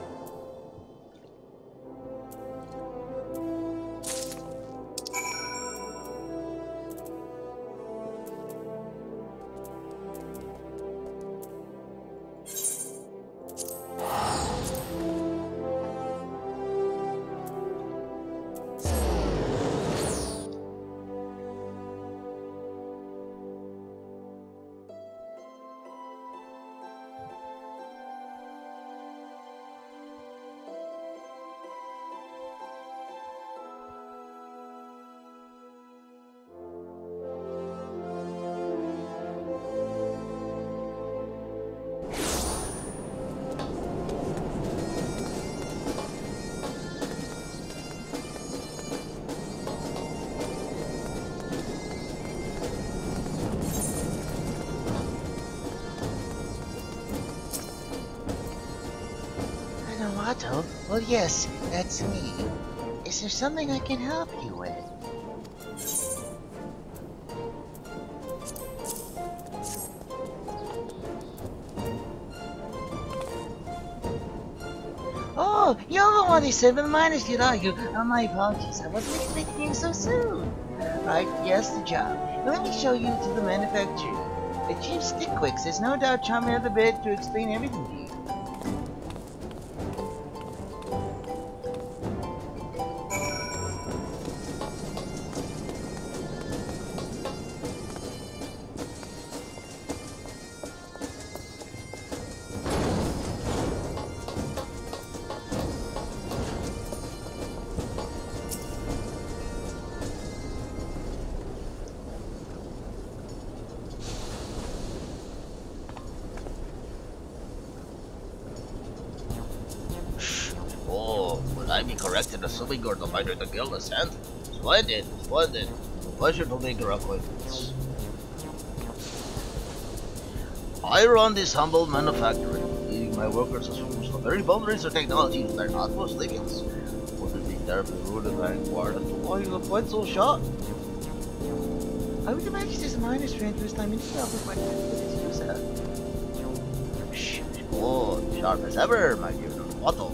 Otto? Well, yes, that's me. Is there something I can help you with? Oh, you're the one who said the miners did, are you? Oh, my apologies. I wasn't expecting you so soon. Right, yes, the job. Let me show you to the manufacturer. The Chief Stickquicks is no doubt chomping at the bit to explain everything to you. I be correct in assuming you're the miner the guild has sent? Splendid, splendid. Pleasure to make your acquaintance. I run this humble manufactory, leading my workers as far as the very boundaries of technology to their utmost limits. Would it be terribly rude if I inquired as to why you look quite so sharp? I would imagine this miner spent his time in the office quite with his user. Shh, oh, sharp as ever, my dear Otto.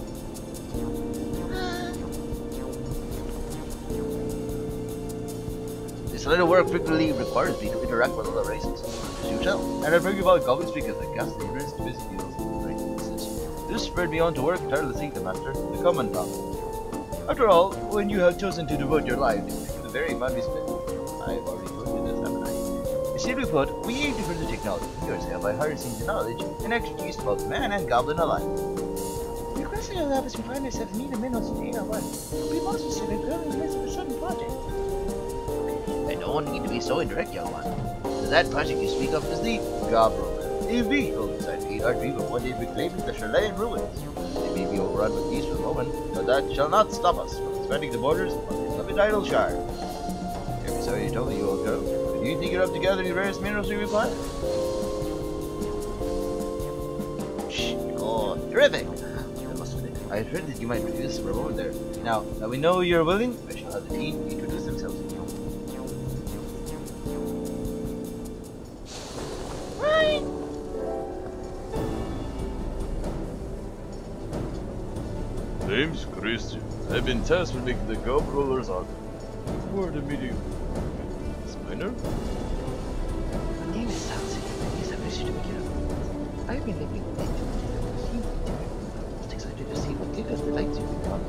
This line of work frequently requires me to interact with other races, as you tell, and I bring about goblin speak as a ghastly risk to visit deals with great business. This spurred me on to work tirelessly to master the commandant. After all, when you have chosen to devote your life to the very man we spend, I've already told you this, haven't I? Simply put, we aim to further technology yourself by harnessing the knowledge and expertise of both man and goblin alike. Requesting your lab as we find ourselves in need of minerals in 801. We more specific in the midst of a sudden project. I don't need to be so indirect, young one. That project you speak of is the Job Rover. A vehicle designed to aid our dream of one day reclaiming the Chilean ruins. It may be overrun with peace for the moment, but that shall not stop us from expanding the borders of the beloved Idleshire. Can't be sorry to tell you, old girl. Do you think you're up to gathering the various minerals we require? Shh. Oh, terrific. I heard that you might reduce for a moment there. Now that we know you're willing, I shall have the team introduce themselves to you. Name's Christian. I've been tasked with making the gob rollers arc. Word immediately. Spinner? My name is Sansi. Yes, I wish to begin. I've been living in the machine. Just excited to see what Gillah would like to become.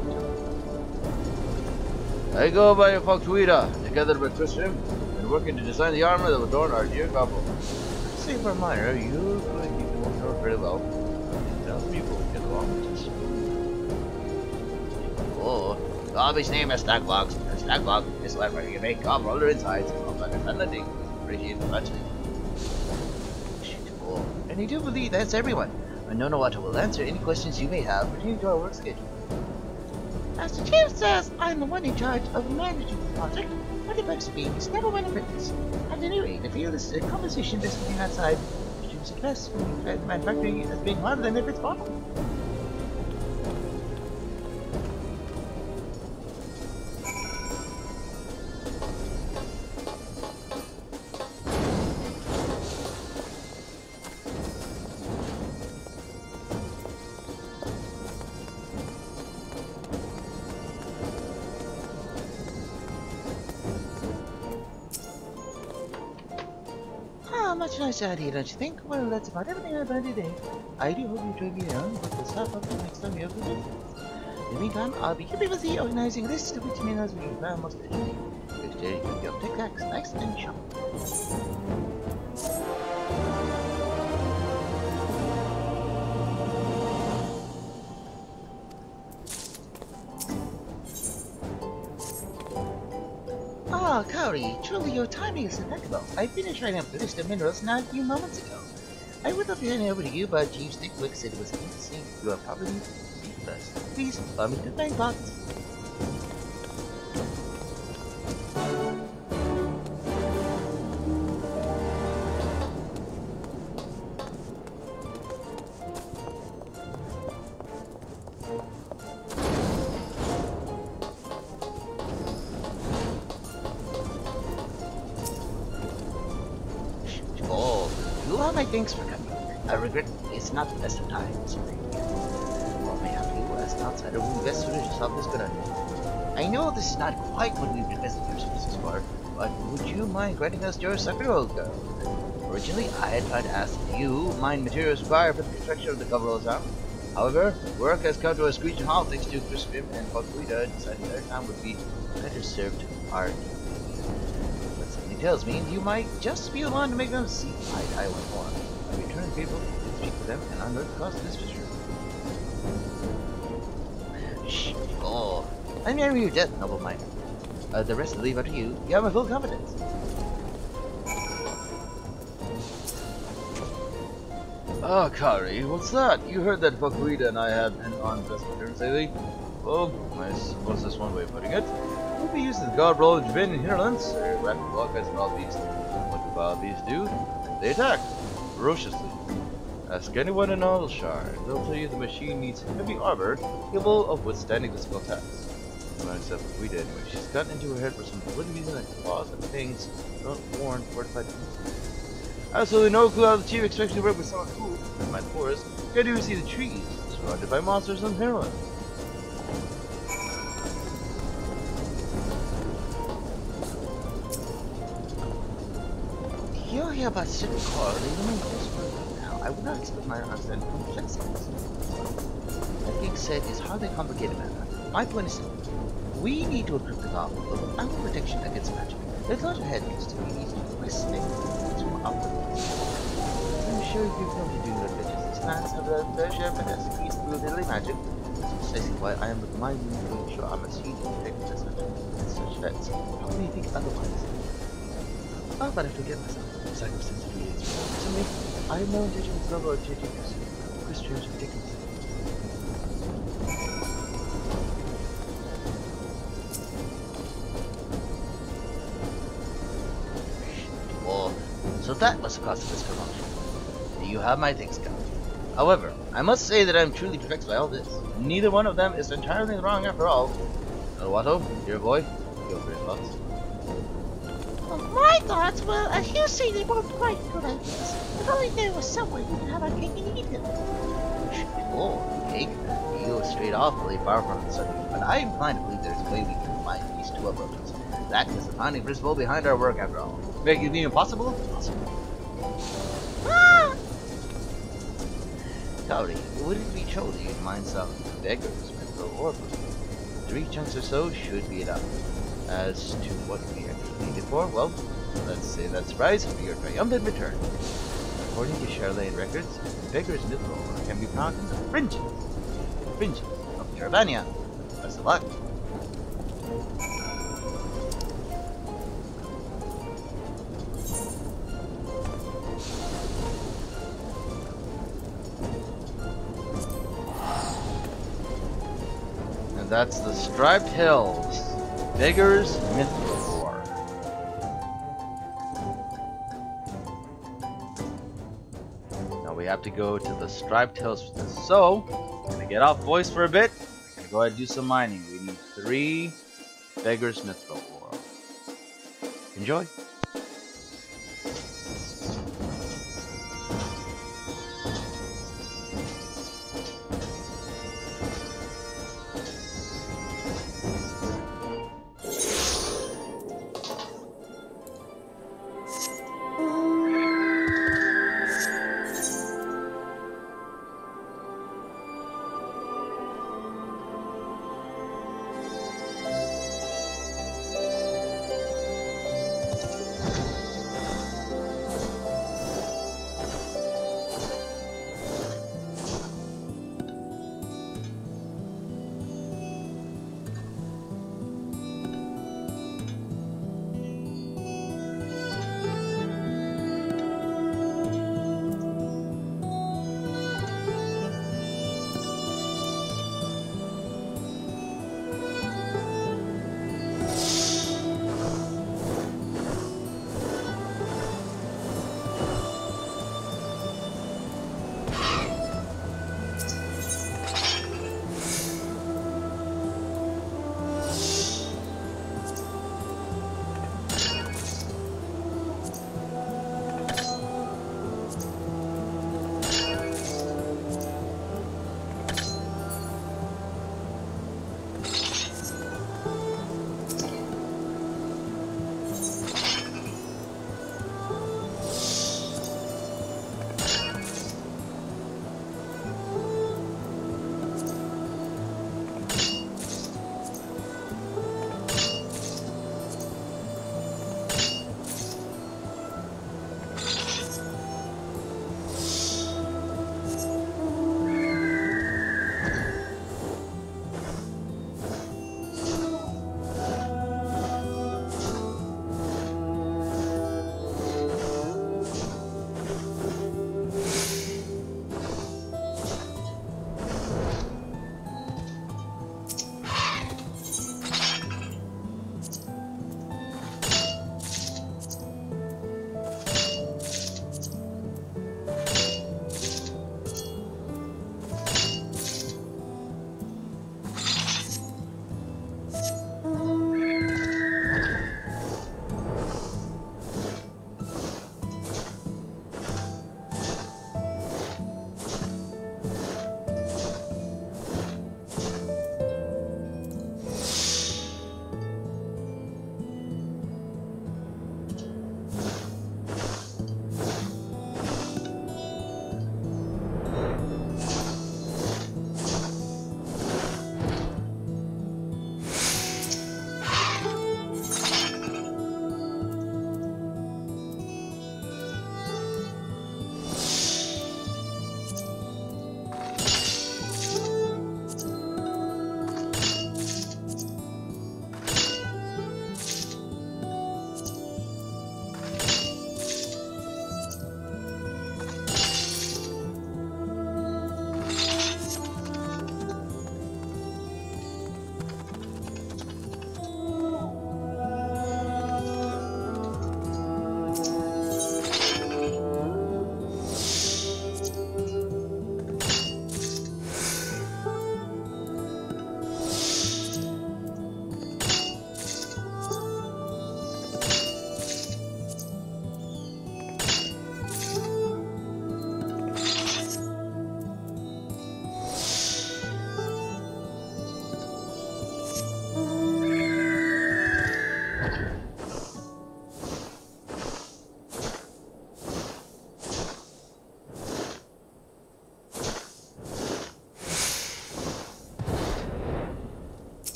I go by FFXIV, together with Christian, and working to design the armor that will adorn our dear Gobble. Say for a minor, you're going to be doing her very well. Tell me you will get along with us. Oh, Gobby's name is Stackbox. Stackbox is wherever you make gob roller insides. I'll understand the thing. Appreciate it much. Oh, and I do believe that's everyone. Unknown Water will answer any questions you may have pertaining to our work schedule. As the chief says, I'm the one in charge of managing the project, but the best being is never one of witness. At any rate, I feel this is a conversation best being outside, which is best when manufacturing as being harder than if it's bottled. Much nicer out here, don't you think? Well, that's about everything I planned today. I do hope you enjoy being around, but we'll start up the next time we have the day. In the meantime, I'll be keeping busy organizing a list of which minerals we can find most urgently. If Jerry can get Tic Tacs nice and sharp. Ah, Kahori, truly your timing is impeccable. I finished writing up the list of minerals now a few moments ago. I would have handed it over to you, but Chief Stickwick said it was interesting. You are probably the first. Please, allow me to thank box. Thanks for coming. I regret it's not the best of times. Well, may I have you as an outsider who best suited to solve this good idea. I know this is not quite what we've invested your services for, but would you mind granting us your sucker, old girl? Originally, I had tried to ask if you mine materials required for the construction of the coveralls arm. However, work has come to a screeching halt thanks to Crispim and FFXIV deciding their time would be better served hard. Tells me you might just be the one to make them see eye to eye with more. I return people, speak with them, and unearth the cost of this fishery. Shh. Oh. I'm hearing your death, noble miner. The rest will leave up to you. You have my full confidence. Ah, Kahori, what's that? You heard that FFXIV and I had been on best terms lately? Well, I suppose that's one way of putting it. We'll be using the god roll in Japan and hinterlands, or rapid all kinds of wild beasts. What do wild beasts do? They attack, ferociously. Ask anyone in Alshar, and they'll tell you the machine needs heavy armor capable of withstanding physical attacks. No except FFXIV anyway. She's gotten into her head for some validity that claws and things don't warrant fortified defenses. Absolutely no clue how the chief expects to work with someone who, in my forest, can't even see the trees, surrounded by monsters and hinterlands. You're here about civil core, they remain close for right now. I would not expect my understand complexities. That being said, is hardly a complicated matter. My point is simple. We need to equip the goblin with ample protection against magic. Let's not ahead is to be easy to respect to outward. I'm sure you've come to do your adventures. These lands have their fair share of fantasy through deadly magic. That's precisely why I am with my unit to ensure I must use to protect such threats. How can you think otherwise? Oh, but I forget myself. Circumstances really is wrong. Personally, I have no intention whatsoever of changing this. Christians are ridiculous. Oh, so that was the cost of this promotion. You have my thanks, Count. However, I must say that I am truly perplexed by all this. Neither one of them is entirely wrong after all. Watto, dear boy, your great thoughts. Well, my thoughts, well, as you say, they weren't quite good ideas. If only there was someone who could have our cake and eat it. Oh, cake? You go straight awfully far from the subject, but I am inclined to believe there's a way we can combine these two approaches. That is the founding principle behind our work, after all. Make it even possible? Possible. Ah! Kahori, would it be true that you'd mind some beggars with low orb? 3 chunks or so should be enough. As to what we actually need it for, well, let's say that's prize for your triumphant return. According to Charlene records, beggars mithril can be found in the fringes of Caravania. Best of luck. And that's the Striped Hills. Beggars Mithril Ore. Now we have to go to the Striped Hills for this. So, I'm gonna get off voice for a bit. I'm gonna go ahead and do some mining. We need 3 Beggars Mithril Ore. Enjoy.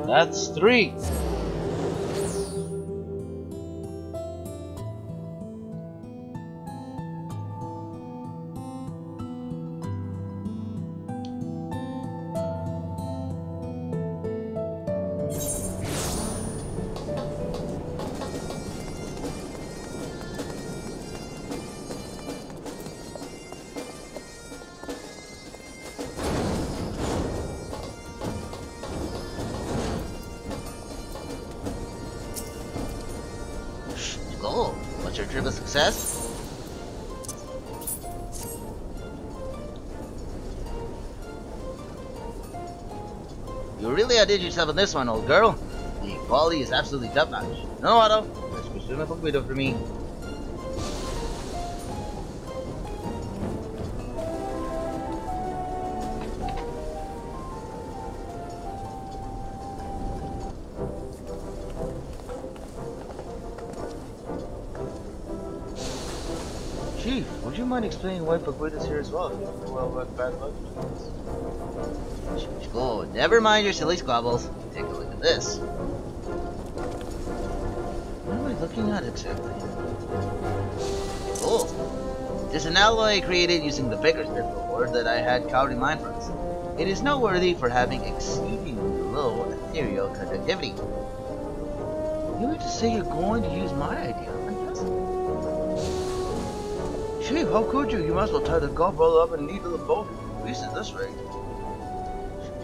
That's 3. Cool. What's your trip a success? You really outdid yourself on this one, old girl. The quality is absolutely top-notch. No, Otto. Let's pursue my window for me. Chief, would you mind explaining why Paguida's here as well? Well, what bad luck? Oh, never mind your silly squabbles. Take a look at this. What am I looking at exactly? Cool. It is an alloy created using the Baker's Crystal ore that I had Kahori mine for us. It is noteworthy for having exceedingly low ethereal conductivity. You mean to say you're going to use my idea, I guess? Chief, how could you? You might as well tie the golf ball up and needle the boat. At least at this rate.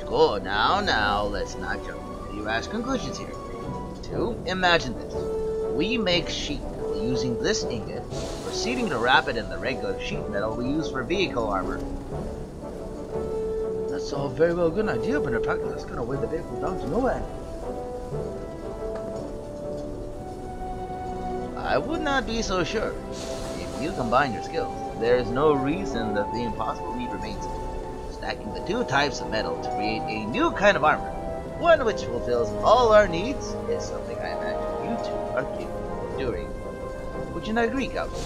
Cool, now, let's not jump to rash conclusions here. 2. Imagine this. We make sheet metal using this ingot, proceeding to wrap it in the regular sheet metal we use for vehicle armor. That's all very well good idea, but in fact that's gonna weigh the vehicle down to nowhere. I would not be so sure. If you combine your skills, there is no reason that the impossible need remains. Stacking the 2 types of metal to create a new kind of armor, one which fulfills all our needs, is something I imagine you two are capable of doing. Would you not agree, Captain?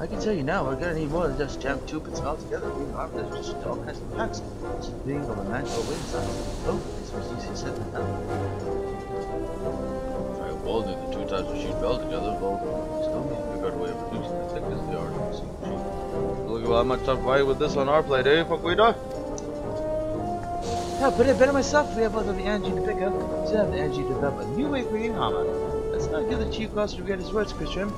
I can tell you now, we're gonna need more than just jam 2 bits all together. We can arm this with just all kinds of packs. It's big of a magical wind size. Oh, this was easy said than done. Welding the 2 types of sheet metal together, well, still need to figure out a way of reducing the thickness of the art of the sheet. Look at how much tough fight with this on our plate, eh, Paguida? Yeah, but I better myself. We have both of the energy to pick up. So have the energy to develop a new way of creating AMANO. Let's not give the chief cause to regret his words, Christian.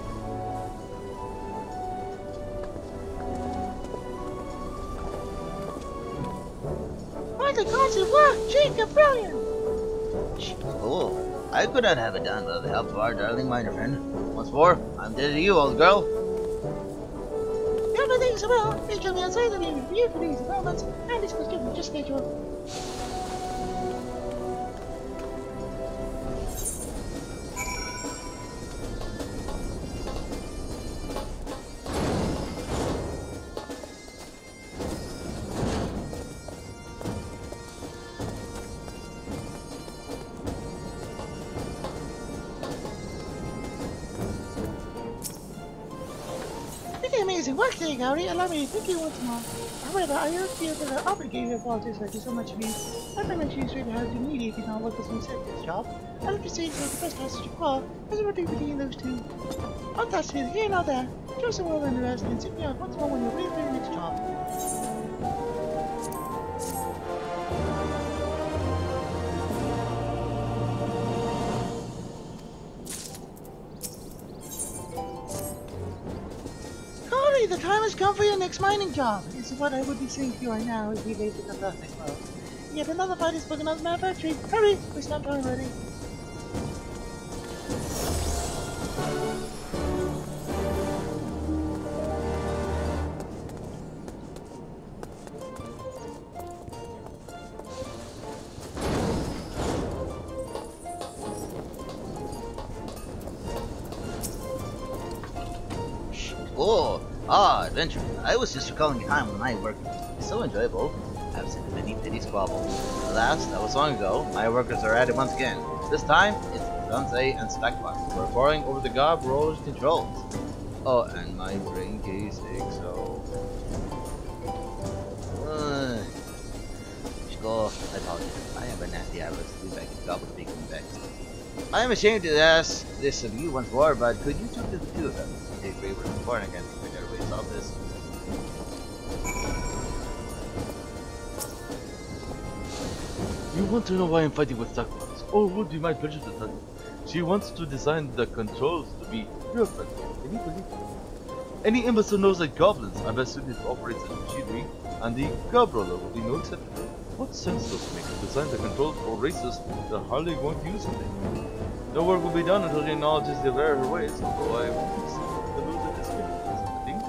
Why the gods of work, Chief, you're brilliant! Cool. I could not have it done without the help of our darling miner friend. Once more, I'm dead to you, old girl. Everything's well. Please join me outside the meeting review for these developments and discuss your future schedule. Amazing work today, Kahori. Allow me to thank you once more. However, I don't feel that I obligated to apologize for so much of you. I find my choose to have to media if you don't work as we said this job. I'd like to say it's the best passage of call as a routine between those 2. I'll touch it here and out there. Show some more interest and sit me out once more when you're ready for your next job. The time has come for your next mining job. This is what I would be saying to you right now as we leave the fantastic world. Yet another fight is spoken out of my factory. Hurry! We stop time already. Oh, adventure. I was just recalling a time when I worked. It's so enjoyable. Absent of any petty squabbles. Alas, that was long ago. My workers are at it once again. This time, it's Dunsei and Stackbox. We're poring over the Gob Rose controls. Oh, and my brain case aches so. Go, I apologize. I have a nasty atlas. We back in gobble to be convexed. I am ashamed to ask this of you once more, but could you talk to the two of them? They agree we're born again. We better way to solve this. You want to know why I'm fighting with Sakuras? Oh, it would be my pleasure to tell you. She wants to design the controls to be real friendly. Can you believe it? Any imbecile knows that goblins are best suited to operate such machinery, and the gob roller will be no exception. What sense does it make to design the controls for races that are hardly going to use them? No work will be done until she acknowledges the error of her ways, although I won't see the lose of this thing.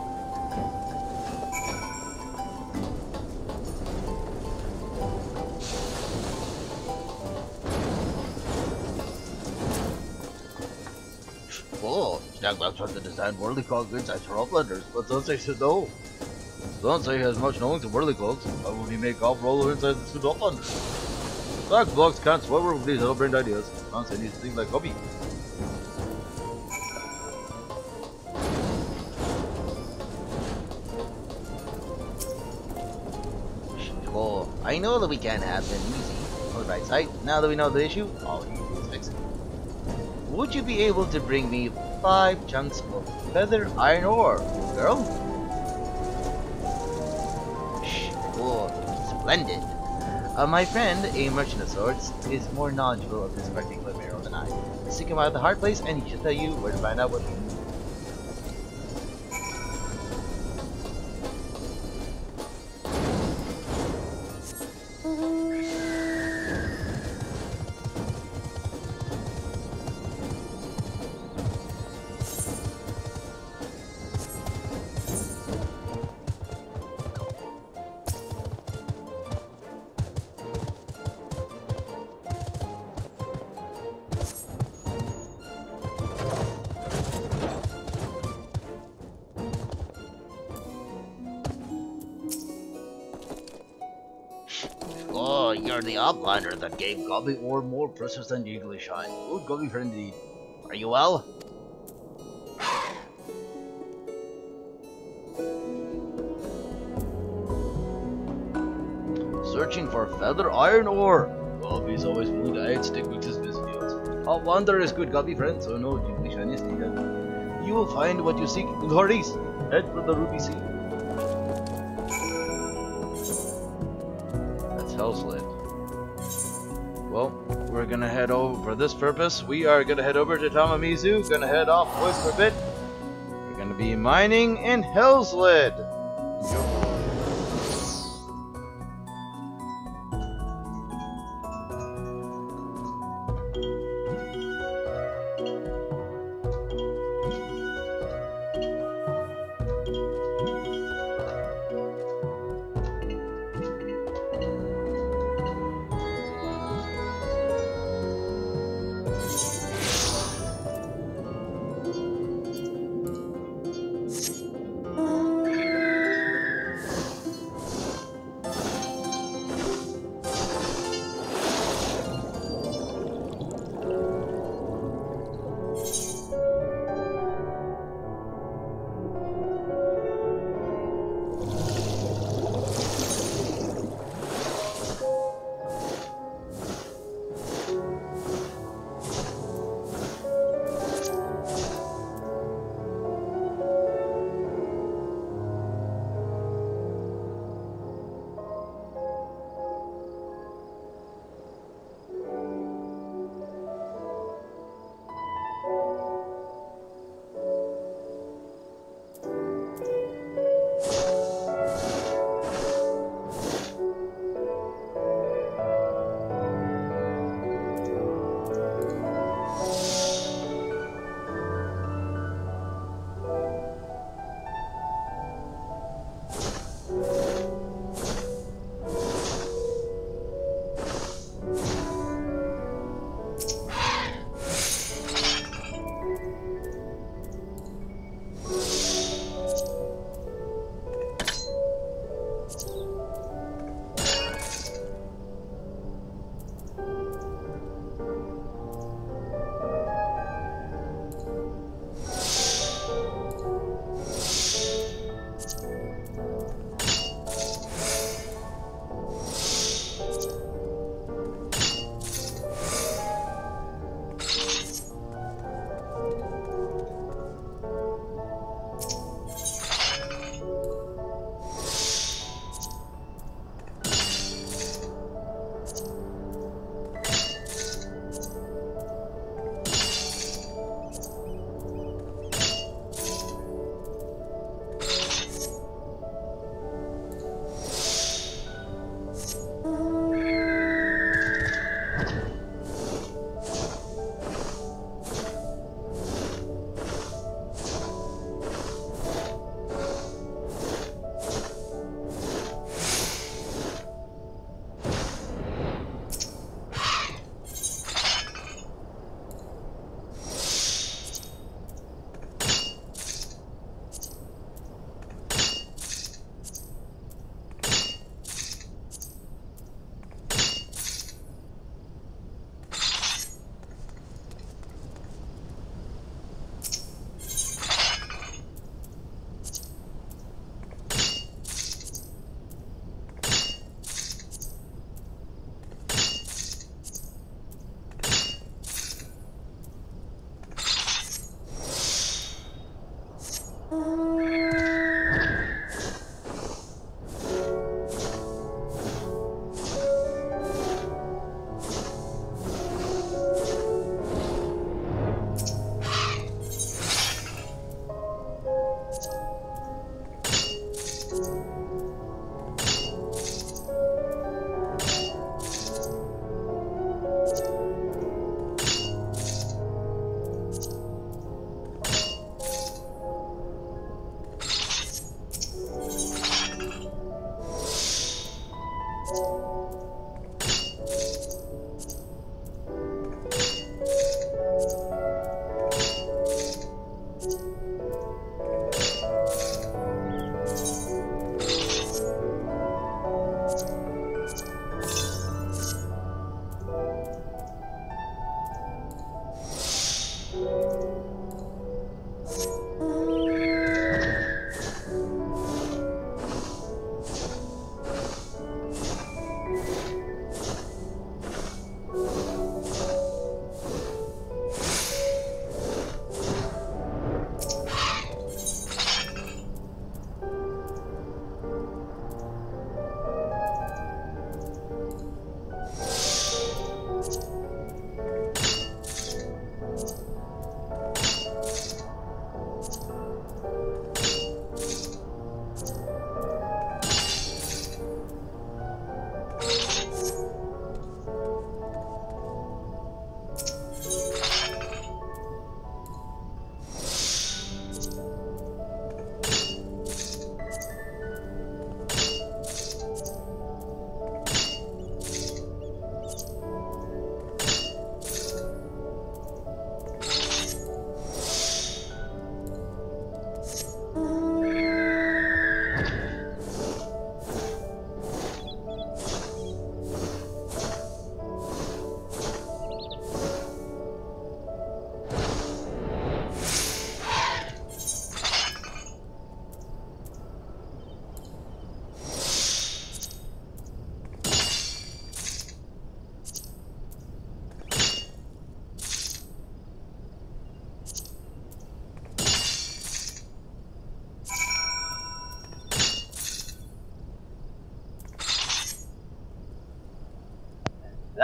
Oh, Snagback's trying to design worldly called goods as for uplanders, but Sensei should know. Sensei has much knowing to worldly clothes. Why would he make golf roller inside the suit upland? Black blocks can't swear with these hell-brained ideas. Sensei needs to think like Hobby. Oh, I know that we can't have them easy. On the bright side, now that we know the issue, all you do is fix it. Would you be able to bring me 5 chunks of feather iron ore, girl? Oh, splendid. My friend, a merchant of sorts, is more knowledgeable of this particular mineral than I. Seek him out at the hard place, and he should tell you where to find out what you need. Oh, you're the uplander that gave Gobby ore more precious than Jiggly Shine. Good Gobby friend indeed. Are you well? Searching for feather iron ore. Gobby's always willing to aid stick with his busy fields. Outlander is good Gobby friend, so no Jiggly Shine is needed. You will find what you seek in the Northeast. Head for the Ruby Sea. Hellslit. Well, we're gonna head over for this purpose. We are gonna head over to Tamamizu. Gonna head off west for a bit. We're gonna be mining in Hellslit.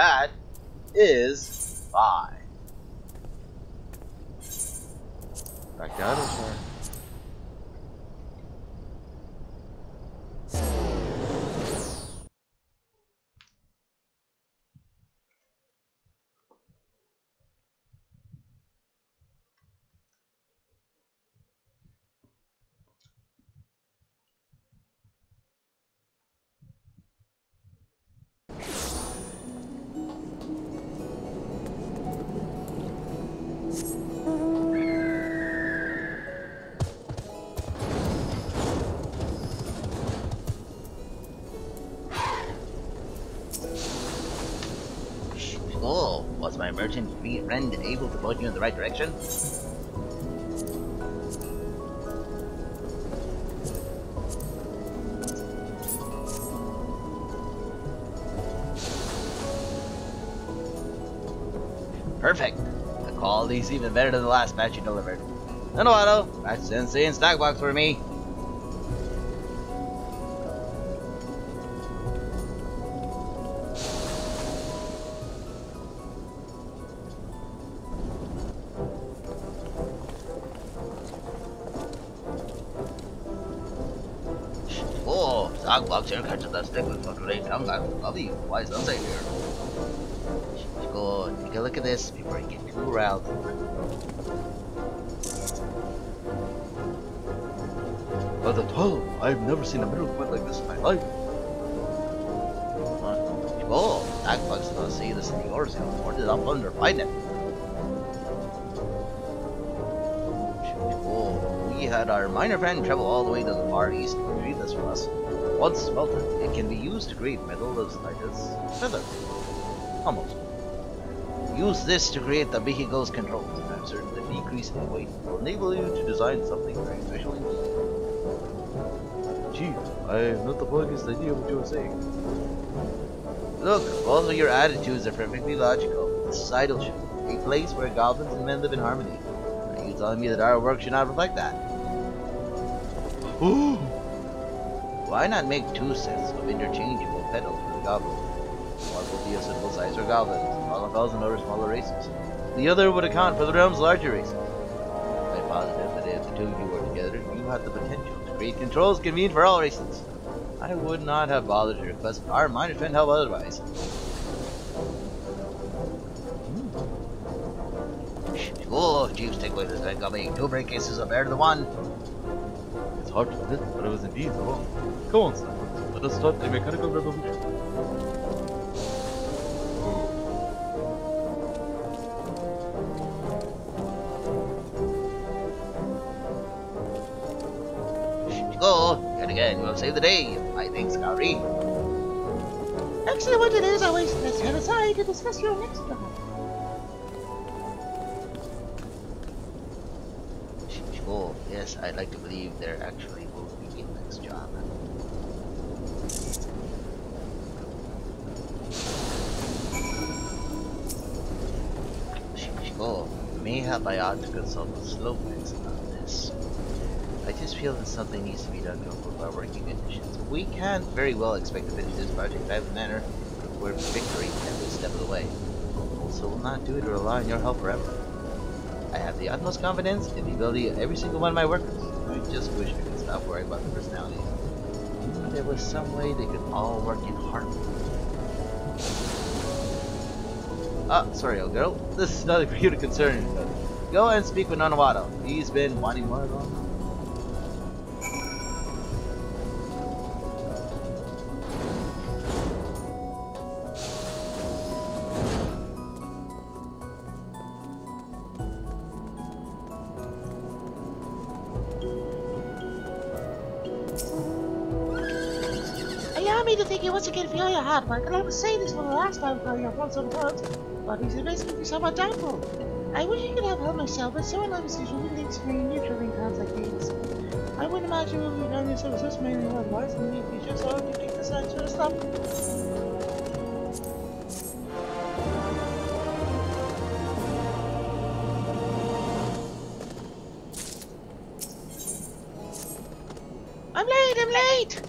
that is 5. Back to auto turn. Oh, was my merchant friend able to point you in the right direction? Perfect. The quality's even better than the last batch you delivered. Jenova, batch Sensei and stack box for me. Oh, stack box here catches that stick with great tongue. I love you. Why is Sensei here? Go take a look at this before you get too riled. But the 12, I've never seen a middle point like this in my life. Oh, that bug's gonna see this in yours. He'll port it up under find it. Oh, we had our miner friend travel all the way to the far east to retrieve this from us. Once smelted, it can be used to create metal as light as feather. Almost. Use this to create the vehicle's controls, and I'm certain the decrease in weight will enable you to design something very special indeed. Chief, I have not the foggiest idea what you are saying. Look, both of your attitudes are perfectly logical. This is idleship, a place where goblins and men live in harmony. Are you telling me that our work should not reflect that? Oh! Why not make 2 sets of interchangeable pedals for the goblins? One will be a simple size for goblins, while a thousand other smaller races. The other would account for the realm's larger races. I'm positive that if the two of you work together, you have the potential to create controls convenient for all races. I would not have bothered to request our minor friend help otherwise. Oh, Chiefs, take away this guy got me 2 break cases of better than 1. It's hard to admit, but I was indeed wrong. Come on, son. Let us start a mechanical revolution. Go, yet again, you have saved the day. I think, Kahori. Actually, what it is, let's head aside to discuss your next job. Oh, yes, I'd like to believe there actually will be a next job. Oh, mayhap I ought to consult with Slowfix about this. I just feel that something needs to be done to improve our working conditions. We can't very well expect to finish this project in a timely manner if we're victory every step of the way. Also, we'll not do it or rely on your help forever. I have the utmost confidence in the ability of every single one of my workers. I just wish we could stop worrying about their personalities. If there was some way they could all work in harmony. Ah, sorry, old girl. This is nothing for you to concern yourself with. Go and speak with Nonowato. He's been wanting more of them. Allow me to thank you once again for all your hard work, and I was saying this for the last time for your fault sometimes, but these advice can be somewhat doubtful. I wish I could have helped myself, but so in my position really extreme neutral in times like these. I wouldn't imagine we would have done this service mainly otherwise, and if you just all you take the side to stop. I'm late!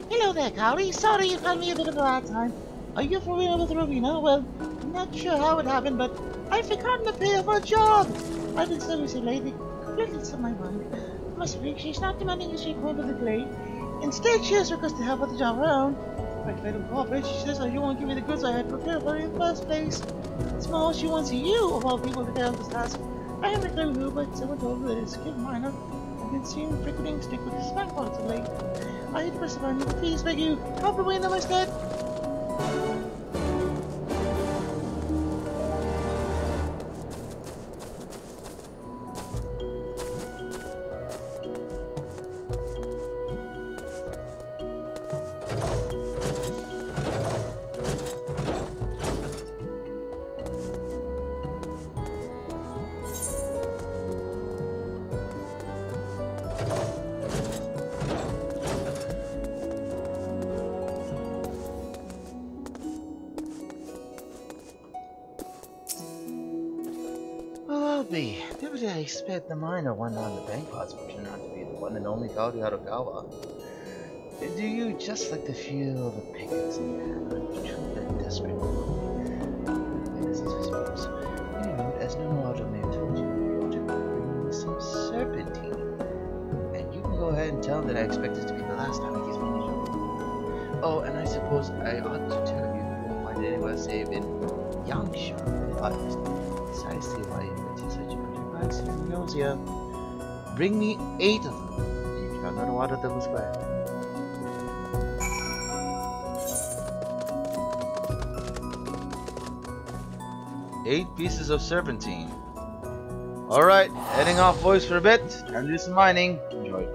Hello there, Kahori. Sorry you found me a bit of a hard time. Are you for real with Rowena? Well, I'm not sure how it happened, but I've forgotten to pay her for a job. I've been so busy lately, completely slipped my mind. I must freak, she's not demanding a sheep home to the clay. Instead, she has requested help with the job of her own. If I don't cooperate, she says, you won't give me the goods I had prepared for her in the first place. It's more, she wants you, of all people, to carry out this task. I haven't a clue who, but someone told me that it's a kid minor. I've been seeing frequenting stick with his bank cards of late. I hate to press upon you, but please beg you, help Rowena instead. Did I expect the minor one on the bank pots would turn out to be the one and only Kahori Harukawa? Do you just like to feel the pickaxe in your hand, or truly that desperate? Innocence, I suppose. Anyway, as no auto may have told you, you ought to bring me some serpentine. And you can go ahead and tell him that I expect this to be the last time he gives me a job. Oh, and I suppose I ought to tell you you won't find it anywhere save in Yangsha, the forest. Precisely why you went to such a nausea. Bring me 8 of them. You shall not water them as well. Eight pieces of serpentine. Alright, heading off, boys, for a bit. Time to do some mining. Enjoy.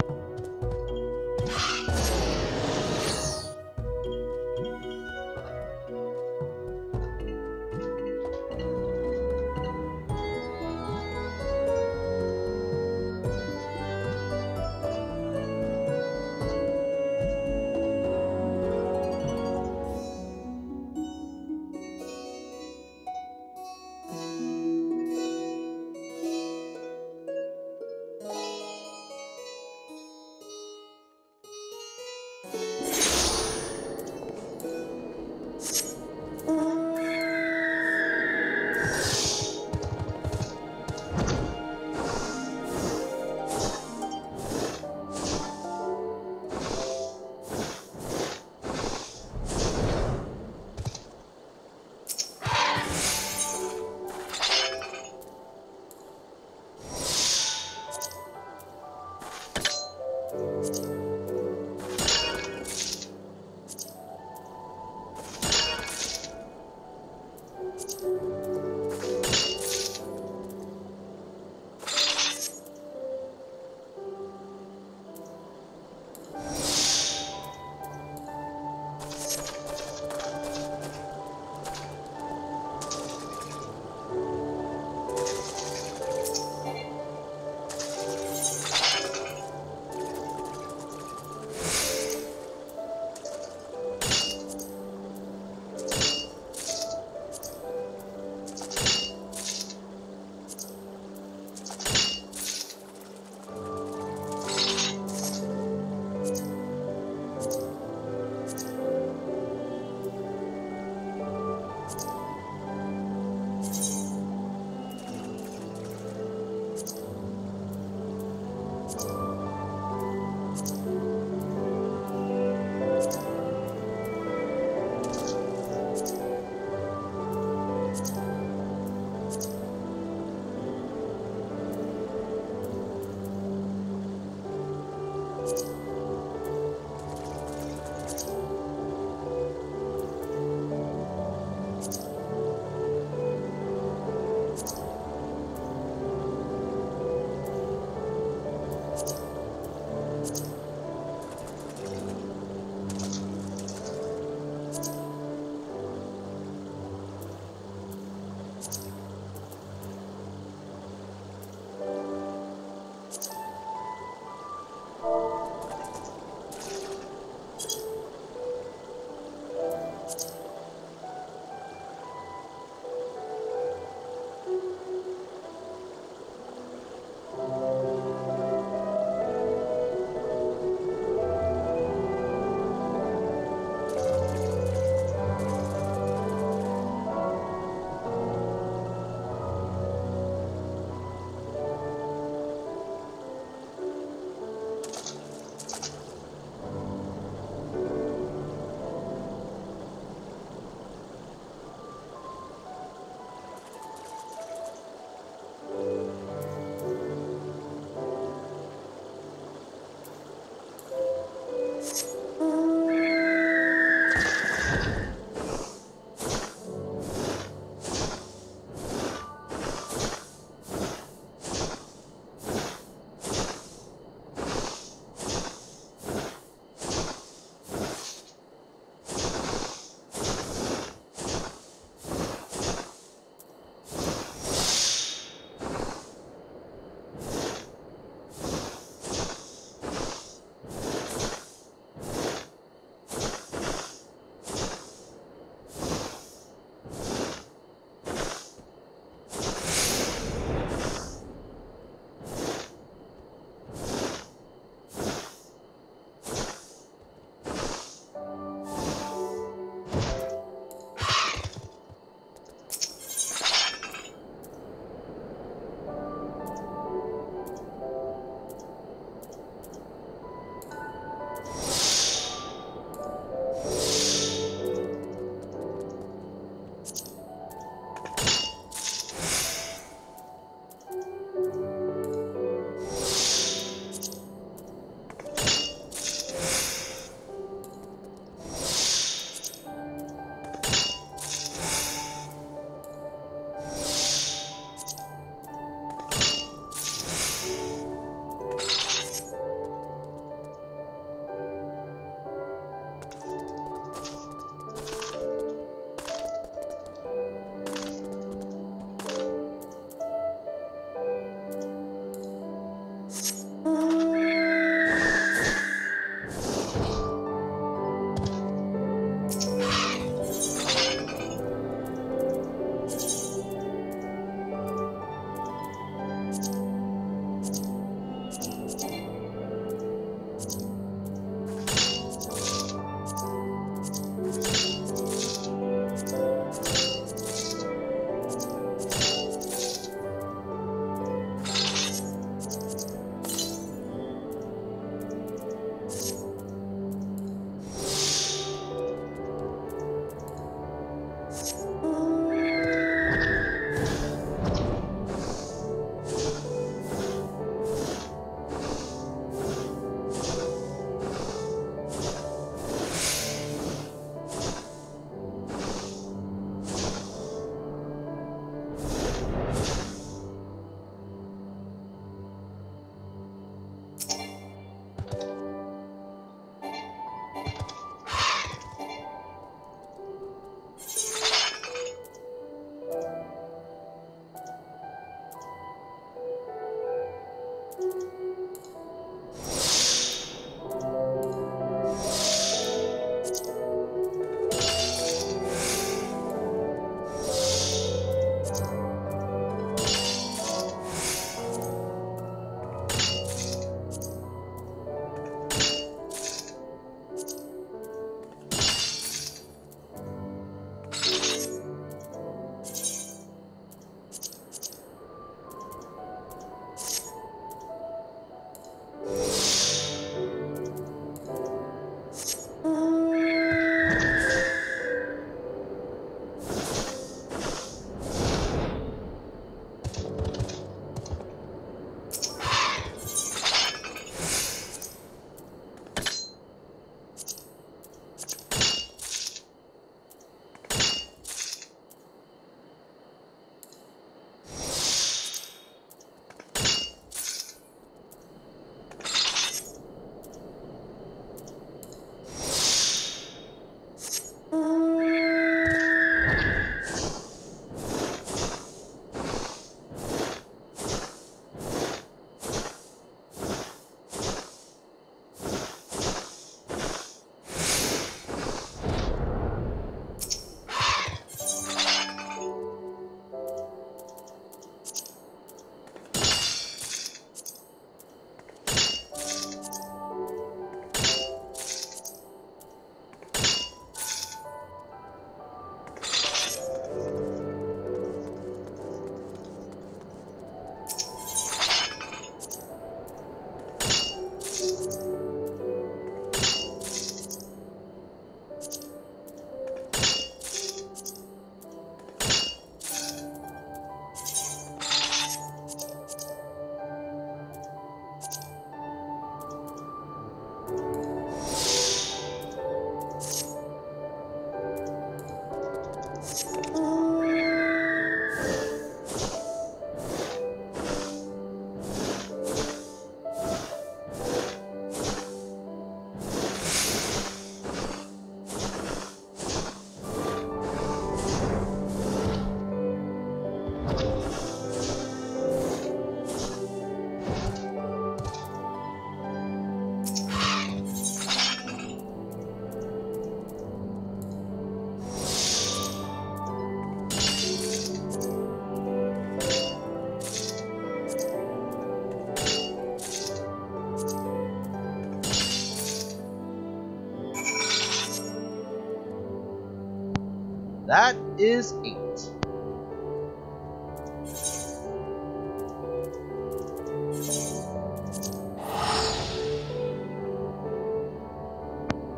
That is 8.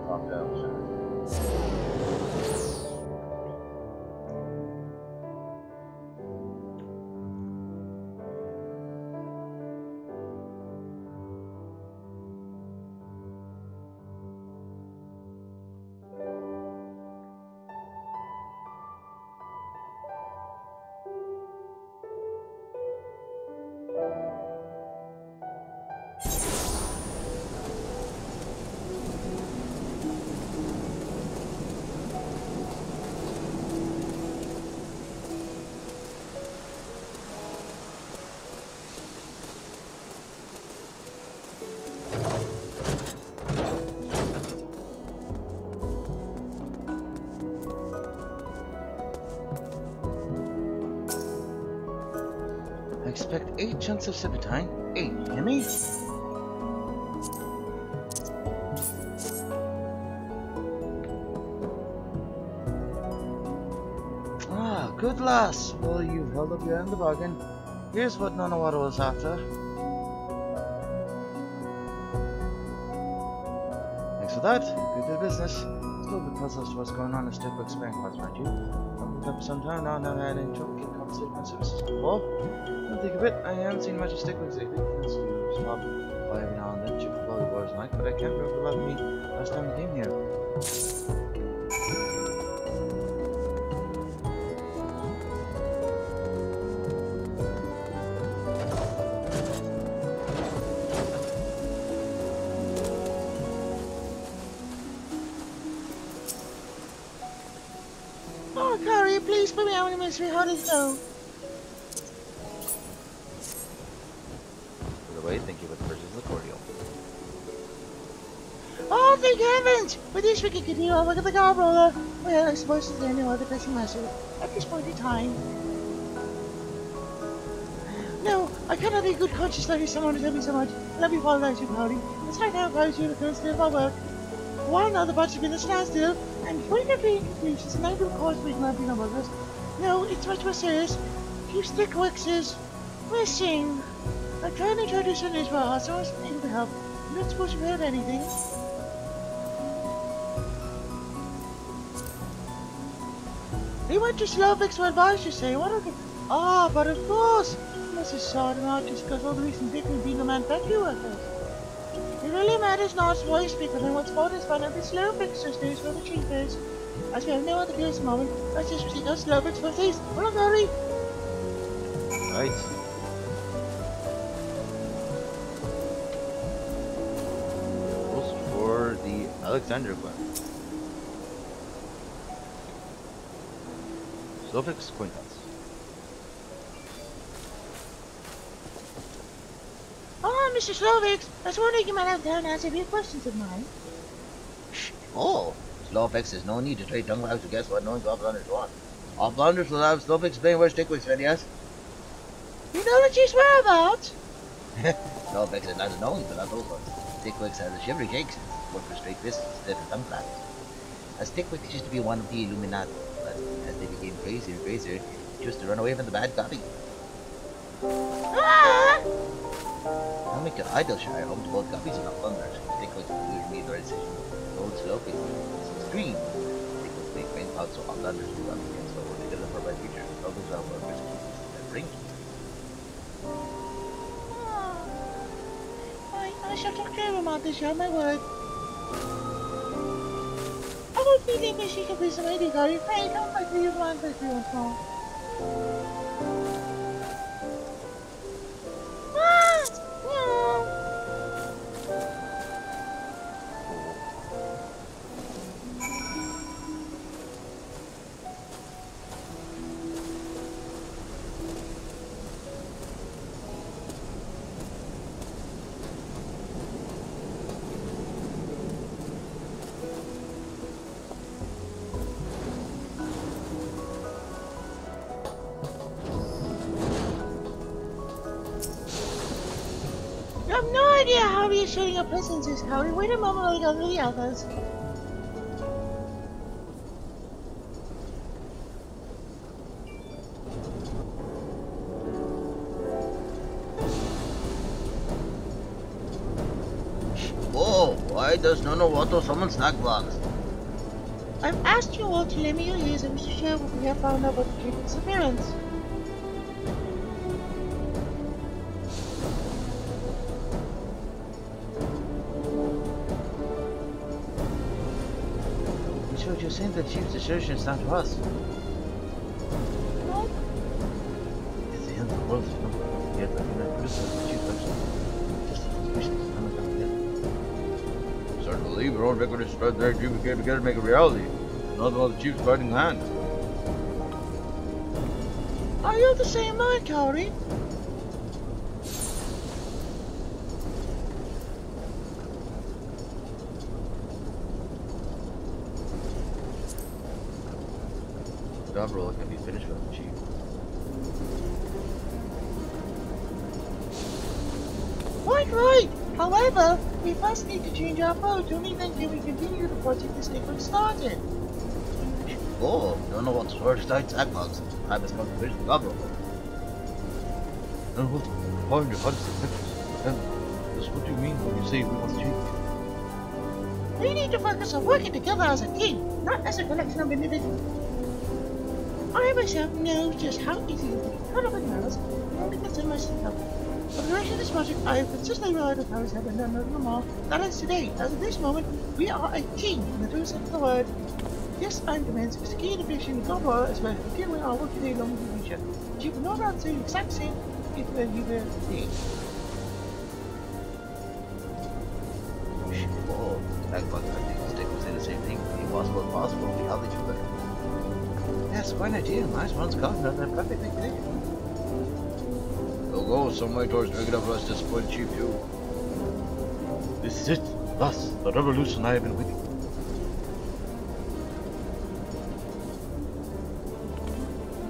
Top down, I expect 8 chunks of serpentine. 8, hear me? Ah, good lass. Well, you've held up your end of the bargain. Here's what Nanawara was after. Thanks for that. Good bit of business. Still a bit puzzled as to what's going on in Stickwick's bank cards, aren't you? I've been up for some time now, never had any trouble getting compensated for my services before. Don't think of it, I haven't seen much of Stickwick's lately. Tends to stop by every now and then, chip for boys night, but I can't remember the love of me last time I came here. Oh, Kahori, please put me out in my mystery. How does it go? By the way, thank you for the purchase of the cordial. Oh, thank heavens! With this we can continue on. Look at the gob roller. Well, I suppose there's no other pressing matter at this point in time. No, I cannot in good conscience let someone to tell me so much. Let me apologize to you, Cody. It's hard now, guys, you because still my work. One other bunch of minutes now still, and before you get being confused, it's an angry cause we can be no others. No, it's much more serious. Few Stickwicks is missing. I'm trying to introduce an Israel, so I was able to help. You're not supposed to have heard anything. He went to Slovaks for advice, you say? What are the... Ah, but of course! You must have sought him out just because all the recent victims being the manufacturing workers. It really matters not why you speak of him. What's for is fun of the Slovak sisters for the cheapest. As we have no other case moment, let's just see those Slovaks for these. Hold on, Gary! Right. Rules for the Alexander class. Slovaks Quintas. Oh, Mr. Slovaks, I was wondering you might have time to answer a few questions of mine. Oh, Slovaks, there's no need to trade tongue lags to guess what knowing Gobblunders want. All blunders will have Slovaks playing where Stickwicks when yes. You know what she's whereabouts? Slovaks are not known, but not those ones. Stickwicks has a shivery shakes, work for straight fists instead of tongue claps. A Stickwick used to be one of the Illuminati, but as they became crazier and crazier, they chose to run away from the bad copy. Ah! I'll make an Idleshire home to both copies and not blunders. Stickwicks will made their decision. Old Slovaks is green. Stickwicks make rain clouds so all blunders will run against over to get them for my future. Slovaks are workers and bring. I shall talk to him about this, yeah, my word. Oh, would really wish you could be some idea, Gary. Hey, don't like you want to do more. What? No. You have no idea how reassuring your presence is, Harry. Wait a moment while I gather the others. Whoa, why does no one want to summon snack blocks? I've asked you all to lend me your ears and to share what we have found out about the triple's disappearance. You're saying that Chief's assertion is not to us. No? It's the end of the world. Yet I cannot criticize the Chief actually. Just a suspicion. I'm not going to Start to believe our own record is spread their dream came together to make a reality. Not all the Chief's fighting hand. Are you of the same mind, Kahori? job role can be finished with the Chief. Quite right! However, we first need to change our approach. Only then can we continue the project this Nicholas started. Oh, don't know what sort of tight sackbox. I was not finished the job role. And what find your hunts and pictures? And that's what you mean when you say we must change. We need to focus on working together as a team, not as a collection of individuals. I myself know just how easy it is to be caught up in matters and because of myself. For the rest of this project, I have consistently relied on powers have been done over them all. That is today. As of this moment, we are a team in the true sense of the word. Yes, I'm convinced it's key to fishing the global as well as continuing our work today long in the future. But you will no doubt say the exact same if you were today. Oh, sackbox, I think the stick will say the same thing. Impossible, possible. We held each other. Yes, quite an idea. Nice one's caught. Not that perfect thing. They'll go some way towards making up for us to spoil Chief too. This is it. Thus, the revolution I have been waiting.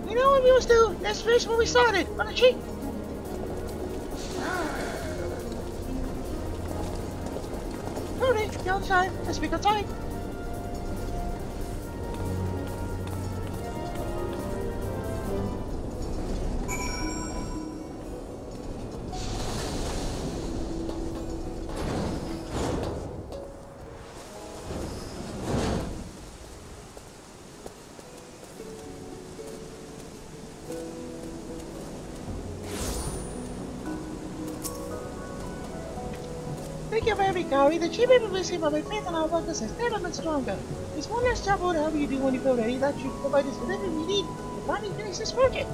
You know what we must do? Let's finish what we started on the cheap. Hurry, you're outside. Let's speak outside. Thank you very much, Gary. The chief ability of my faith in our workers has never been stronger. There's one last job order however you do when you feel ready. That should provide us with everything we need to finally finish this project.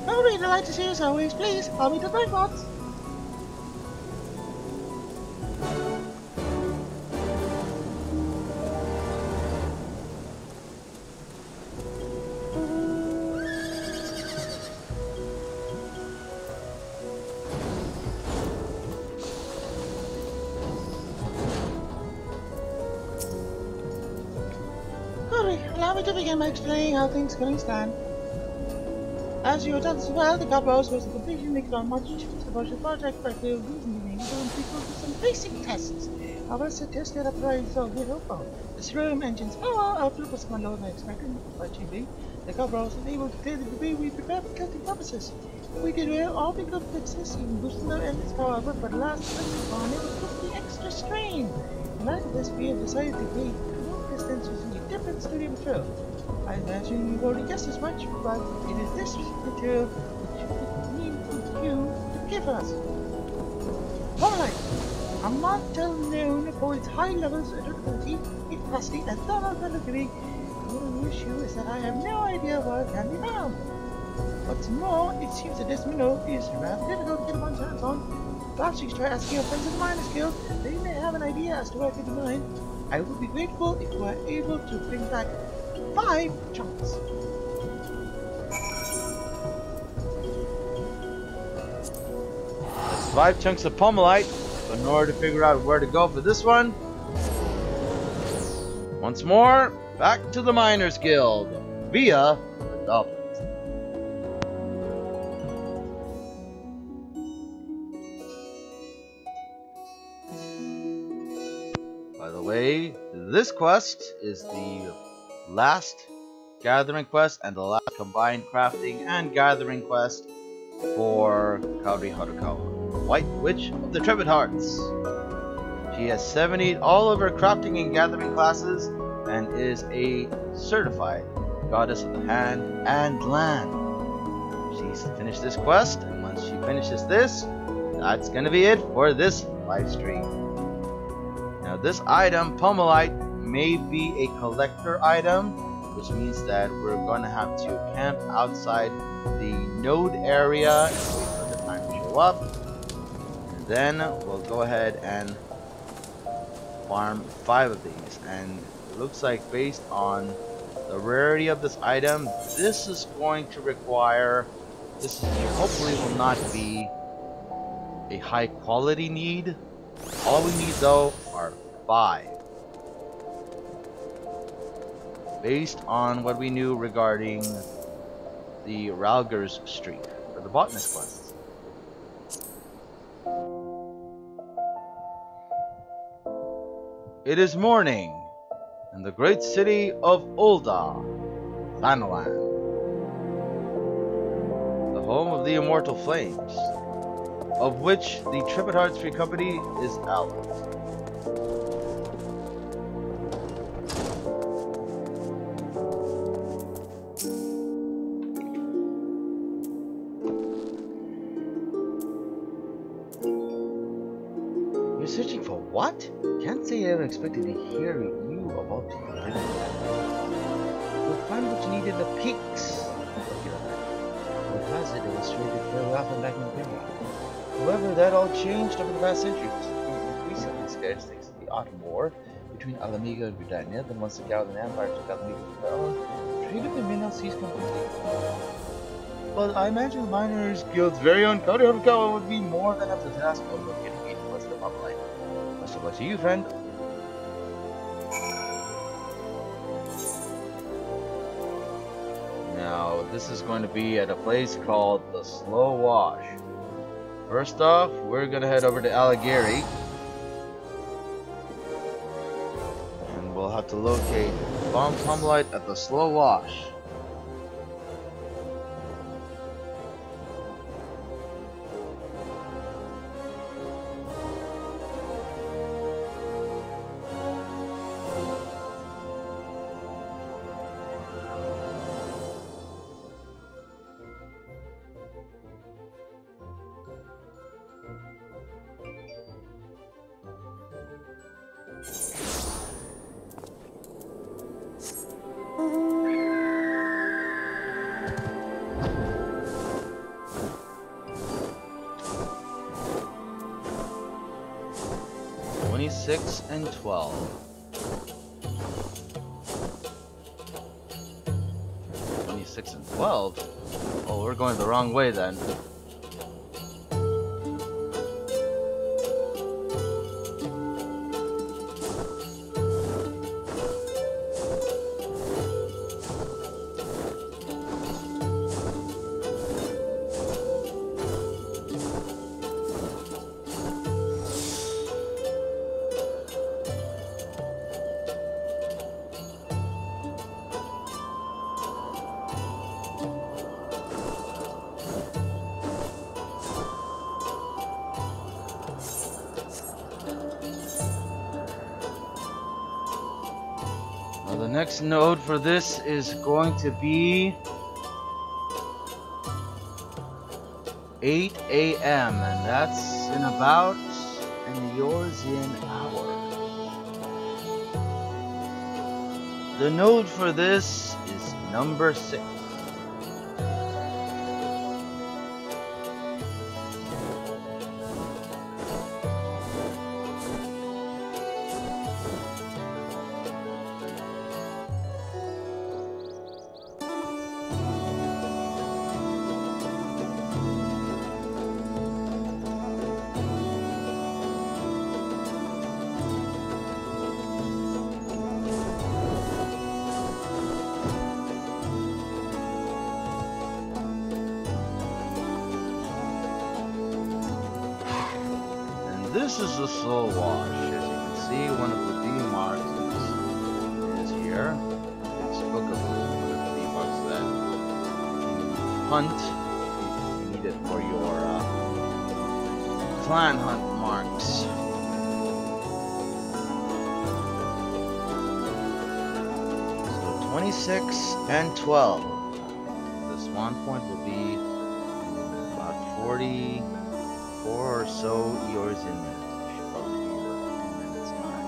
Gary, delight to see you as always. Please, call me the time box. Allow me to begin by explaining how things currently stand. As you have done as well, the Gabros was the completion of the module the project by the reasoning to people with some basic tests. However, suggested a price of little phone. The serum engine's power output was much lower than expected. Fortunately, the Gabros was able to clear the debris we prepared for testing purposes. We did well all the good fixes, even boosting their engine's power, but for the last testing on it was put the extra strain. In light of this, we have decided to create long distance using a different studio material. I imagine you've already guessed as much, but it is this material which we need you to give us. Alright, a mantle known for its high levels of durability, capacity, and thermal relativity. The only issue is that I have no idea where it can be found. What's more, it seems that this mineral is rather difficult to get one's hands on. Perhaps you should try asking your friends in the miners guild. They may have an idea as to where it can be mined. I would be grateful if you were able to bring back 5 chunks. That's 5 chunks of pomalite. But in order to figure out where to go for this one, once more, back to the Miners Guild via the Dolphins. By the way, this quest is the last gathering quest and the last combined crafting and gathering quest for Kahori Harukawa, White Witch of the Tribute Hearts. She has 70 all of her crafting and gathering classes and is a certified goddess of the hand and land. She's finished this quest, and once she finishes this, that's gonna be it for this live stream. Now this item, pomalite, may be a collector item, which means that we're gonna have to camp outside the node area and wait for the time to show up. And then we'll go ahead and farm 5 of these, and it looks like based on the rarity of this item, this is going to require, this hopefully will not be a high quality need. All we need though are 5, based on what we knew regarding the Ralger's streak for the botanist quests. It is morning in the great city of Ul'dah, Thanalan, the home of the immortal flames, of which the Tribute Hearts Free Company is ally. You're searching for what? Can't say I ever expected to hear you about people doing that. You'll find what you need in the peaks. What has it illustrated very often back in the day. However, that all changed over the past century. Increasingly scarce thanks to the Autumn War between Alamiga and Britannia. Then once the Galvan Empire took Alamiga from Ireland, trade with the mineral ceased completely. But I imagine the Miners Guild's very own Kahori Harukawa would be more than up to the task of getting 8 plus the population. Best of luck to you, friend. Now, this is going to be at a place called the Slow Wash. First off, we're going to head over to Alligeri. And we'll have to locate Bomb Pomalite at the Slow Wash. And 12. 26 and 12? Oh, we're going the wrong way then. next node for this is going to be 8 a.m. and that's in about an Eorzean hour. The node for this is number 6. This is a slow wash. As you can see, one of the D marks is here. It's bookable. One of the D marks that you hunt if you need it for your clan hunt marks. So 26 and 12. The spawn point will be about 40. 4 or so yours in minutes. Should probably be like 2 minutes time.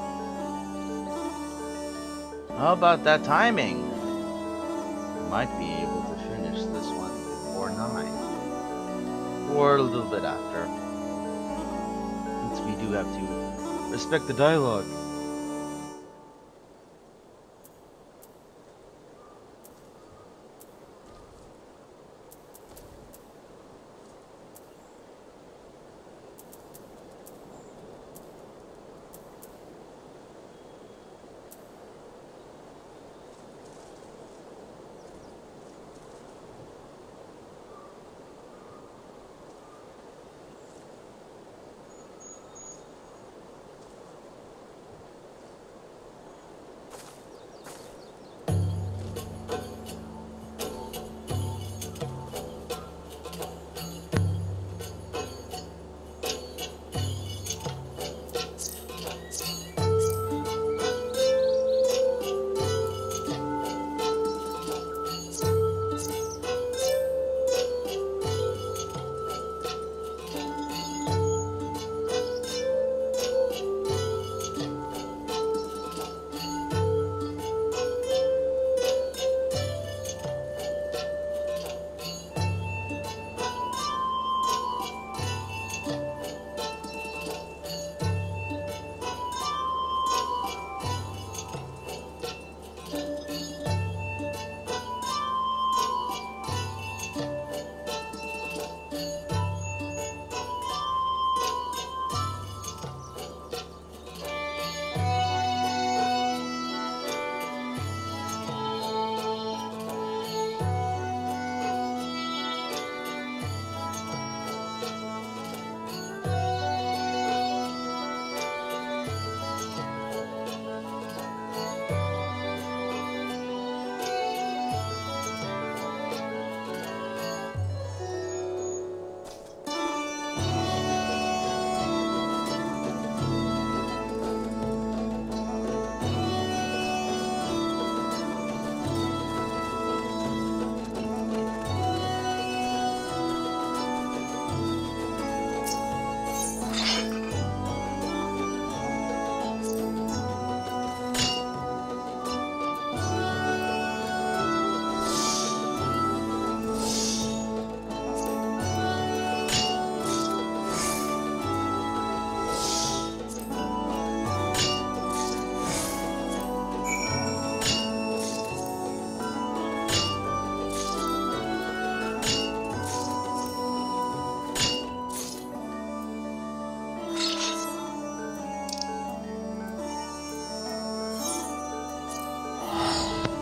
How about that timing? You might be able to finish this one before 9. Or a little bit after. Since we do have to respect the dialogue.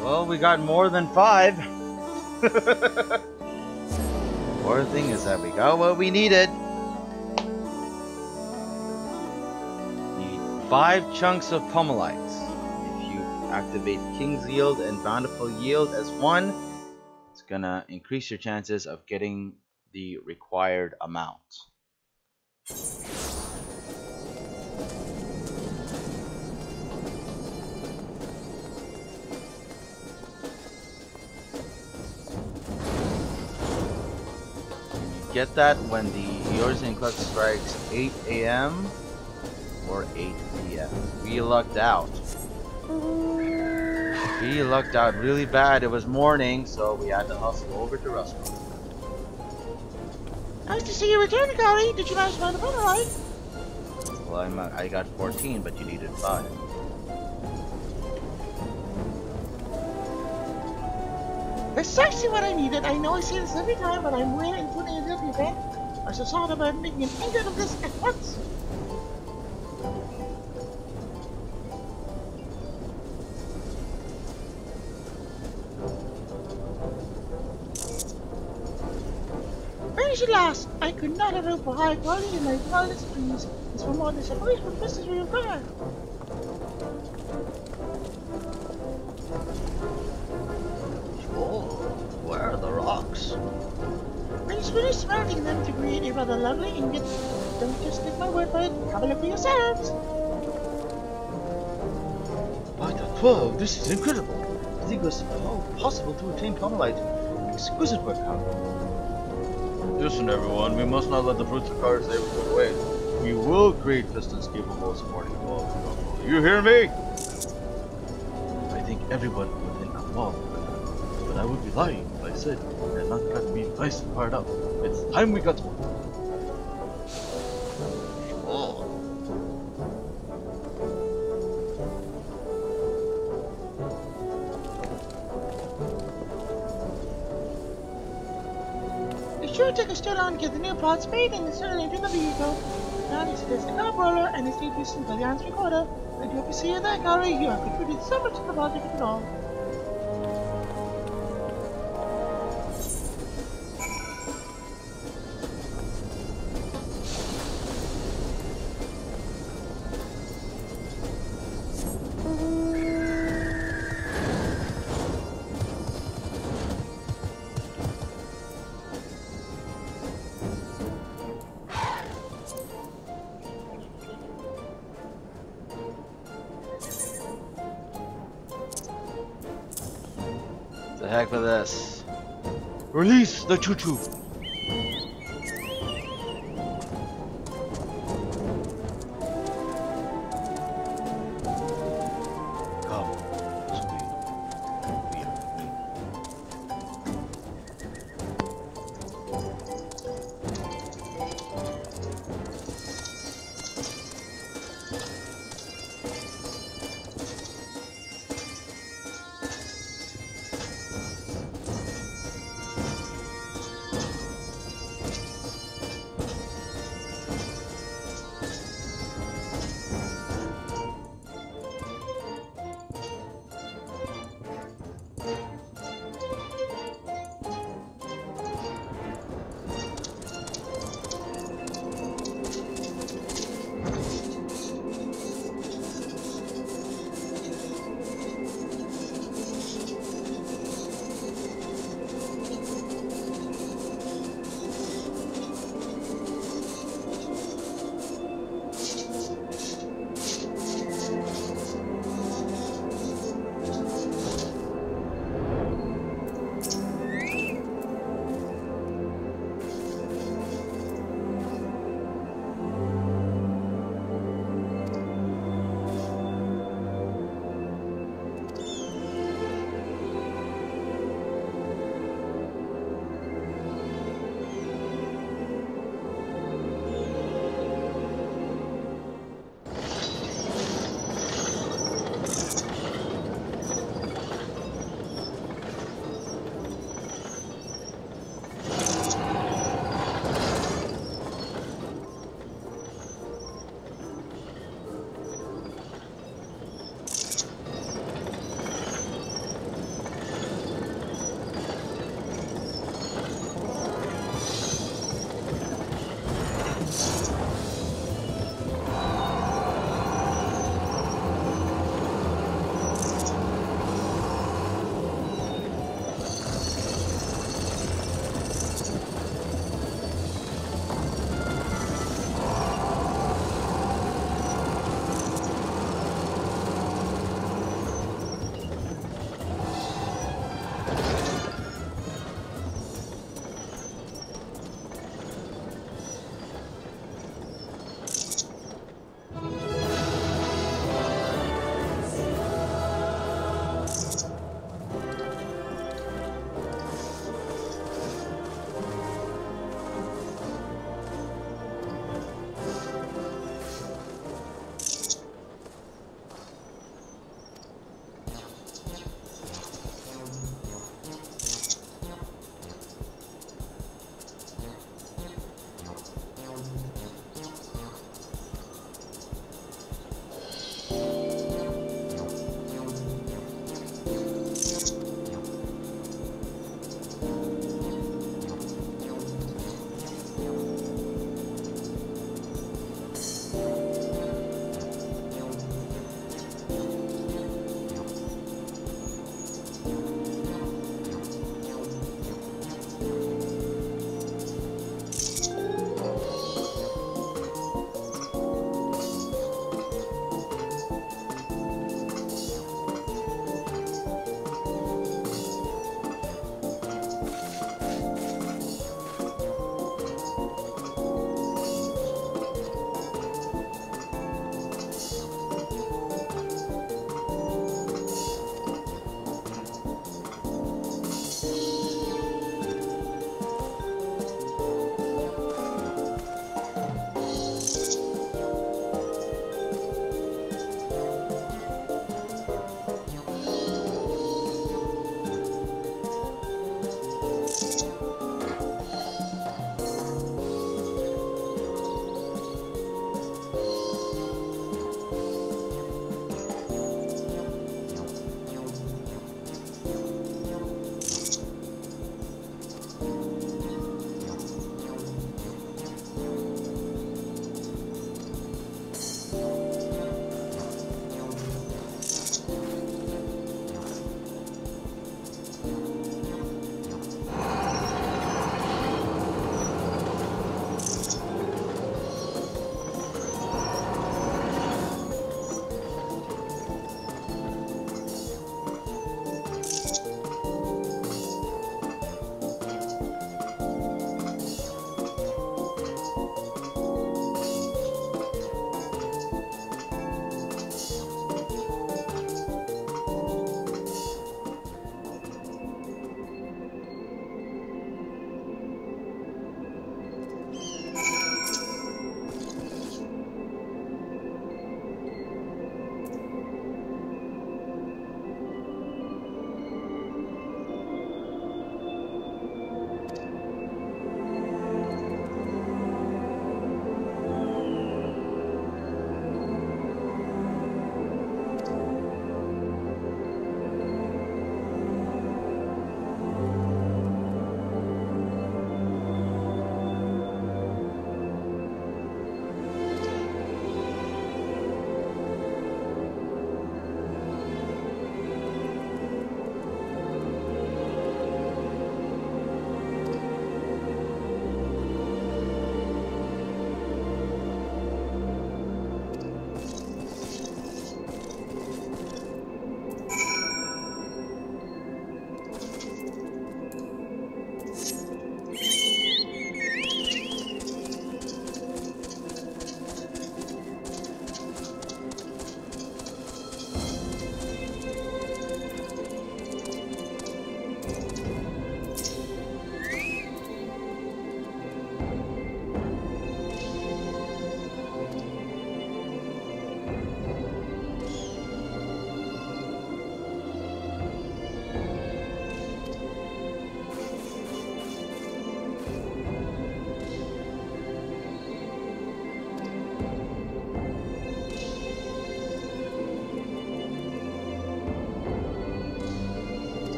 Well, we got more than 5. Important thing is that we got what we needed. Need 5 chunks of pummelites. If you activate King's Yield and Bountiful Yield as one, it's gonna increase your chances of getting the required amount. get that when the Yorzian clock strikes 8 a.m. or 8 p.m. We lucked out. We lucked out really bad. It was morning, so we had to hustle over to restaurant. Nice to see you return, Kahori. Did you manage to find a better life? Well, I got 14, but you needed 5. Precisely what I needed. I know I say this every time, but I'm way into the event. I just thought about making an end of this at once. Finish at last! I could not have hoped for high quality in my wildest dreams. It's for more than separation from business we require. Where are the rocks? When you finish smelting them to create a rather lovely ingot, don't just take my word for it. Have a look for yourselves. By the 12, this is incredible. I think it was possible to attain Carmelite. Exquisite work, Carl. Listen, everyone, we must not let the fruits of cards ever go away. We will create pistons capable of supporting the wall. You hear me? I think everyone within a wall. But I would be lying if I said we had not gotten me nice and fired up. It's time we got to work. Oh, Be sure to take a stroll on and get the new pots made and insert into the vehicle. Now it's just a cup roller and a state piston for the answer recorder. I do hope to see you there, Kahori. You have contributed so much to the project at all. The heck with this. Release the choo-choo! Come, sweet. We are free.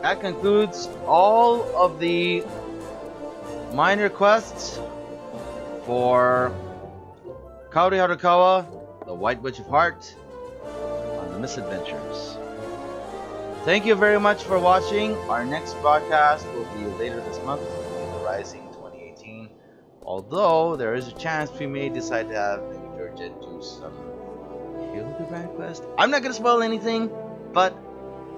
that concludes all of the minor quests for Kahori Harukawa, the White Witch of Heart, on the Misadventures. Thank you very much for watching. Our next broadcast will be later this month, the Rising 2018. Although there is a chance we may decide to have maybe Georgette do some Hildebrand quest. I'm not gonna spoil anything, but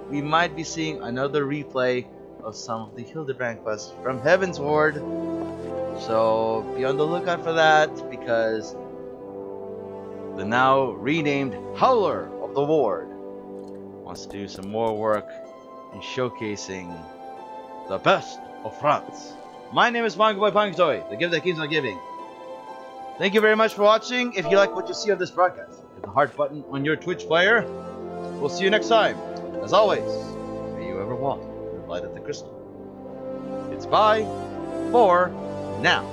we might be seeing another replay of some of the Hildebrand quests from Heavensward. So be on the lookout for that, because the now renamed Howler of the Ward wants to do some more work in showcasing the best of France. My name is Bongaboi Pangyatoy, the gift that keeps on giving. Thank you very much for watching. If you like what you see on this broadcast, hit the heart button on your Twitch player. We'll see you next time. As always, may you ever walk in the light of the crystal. It's bye for now.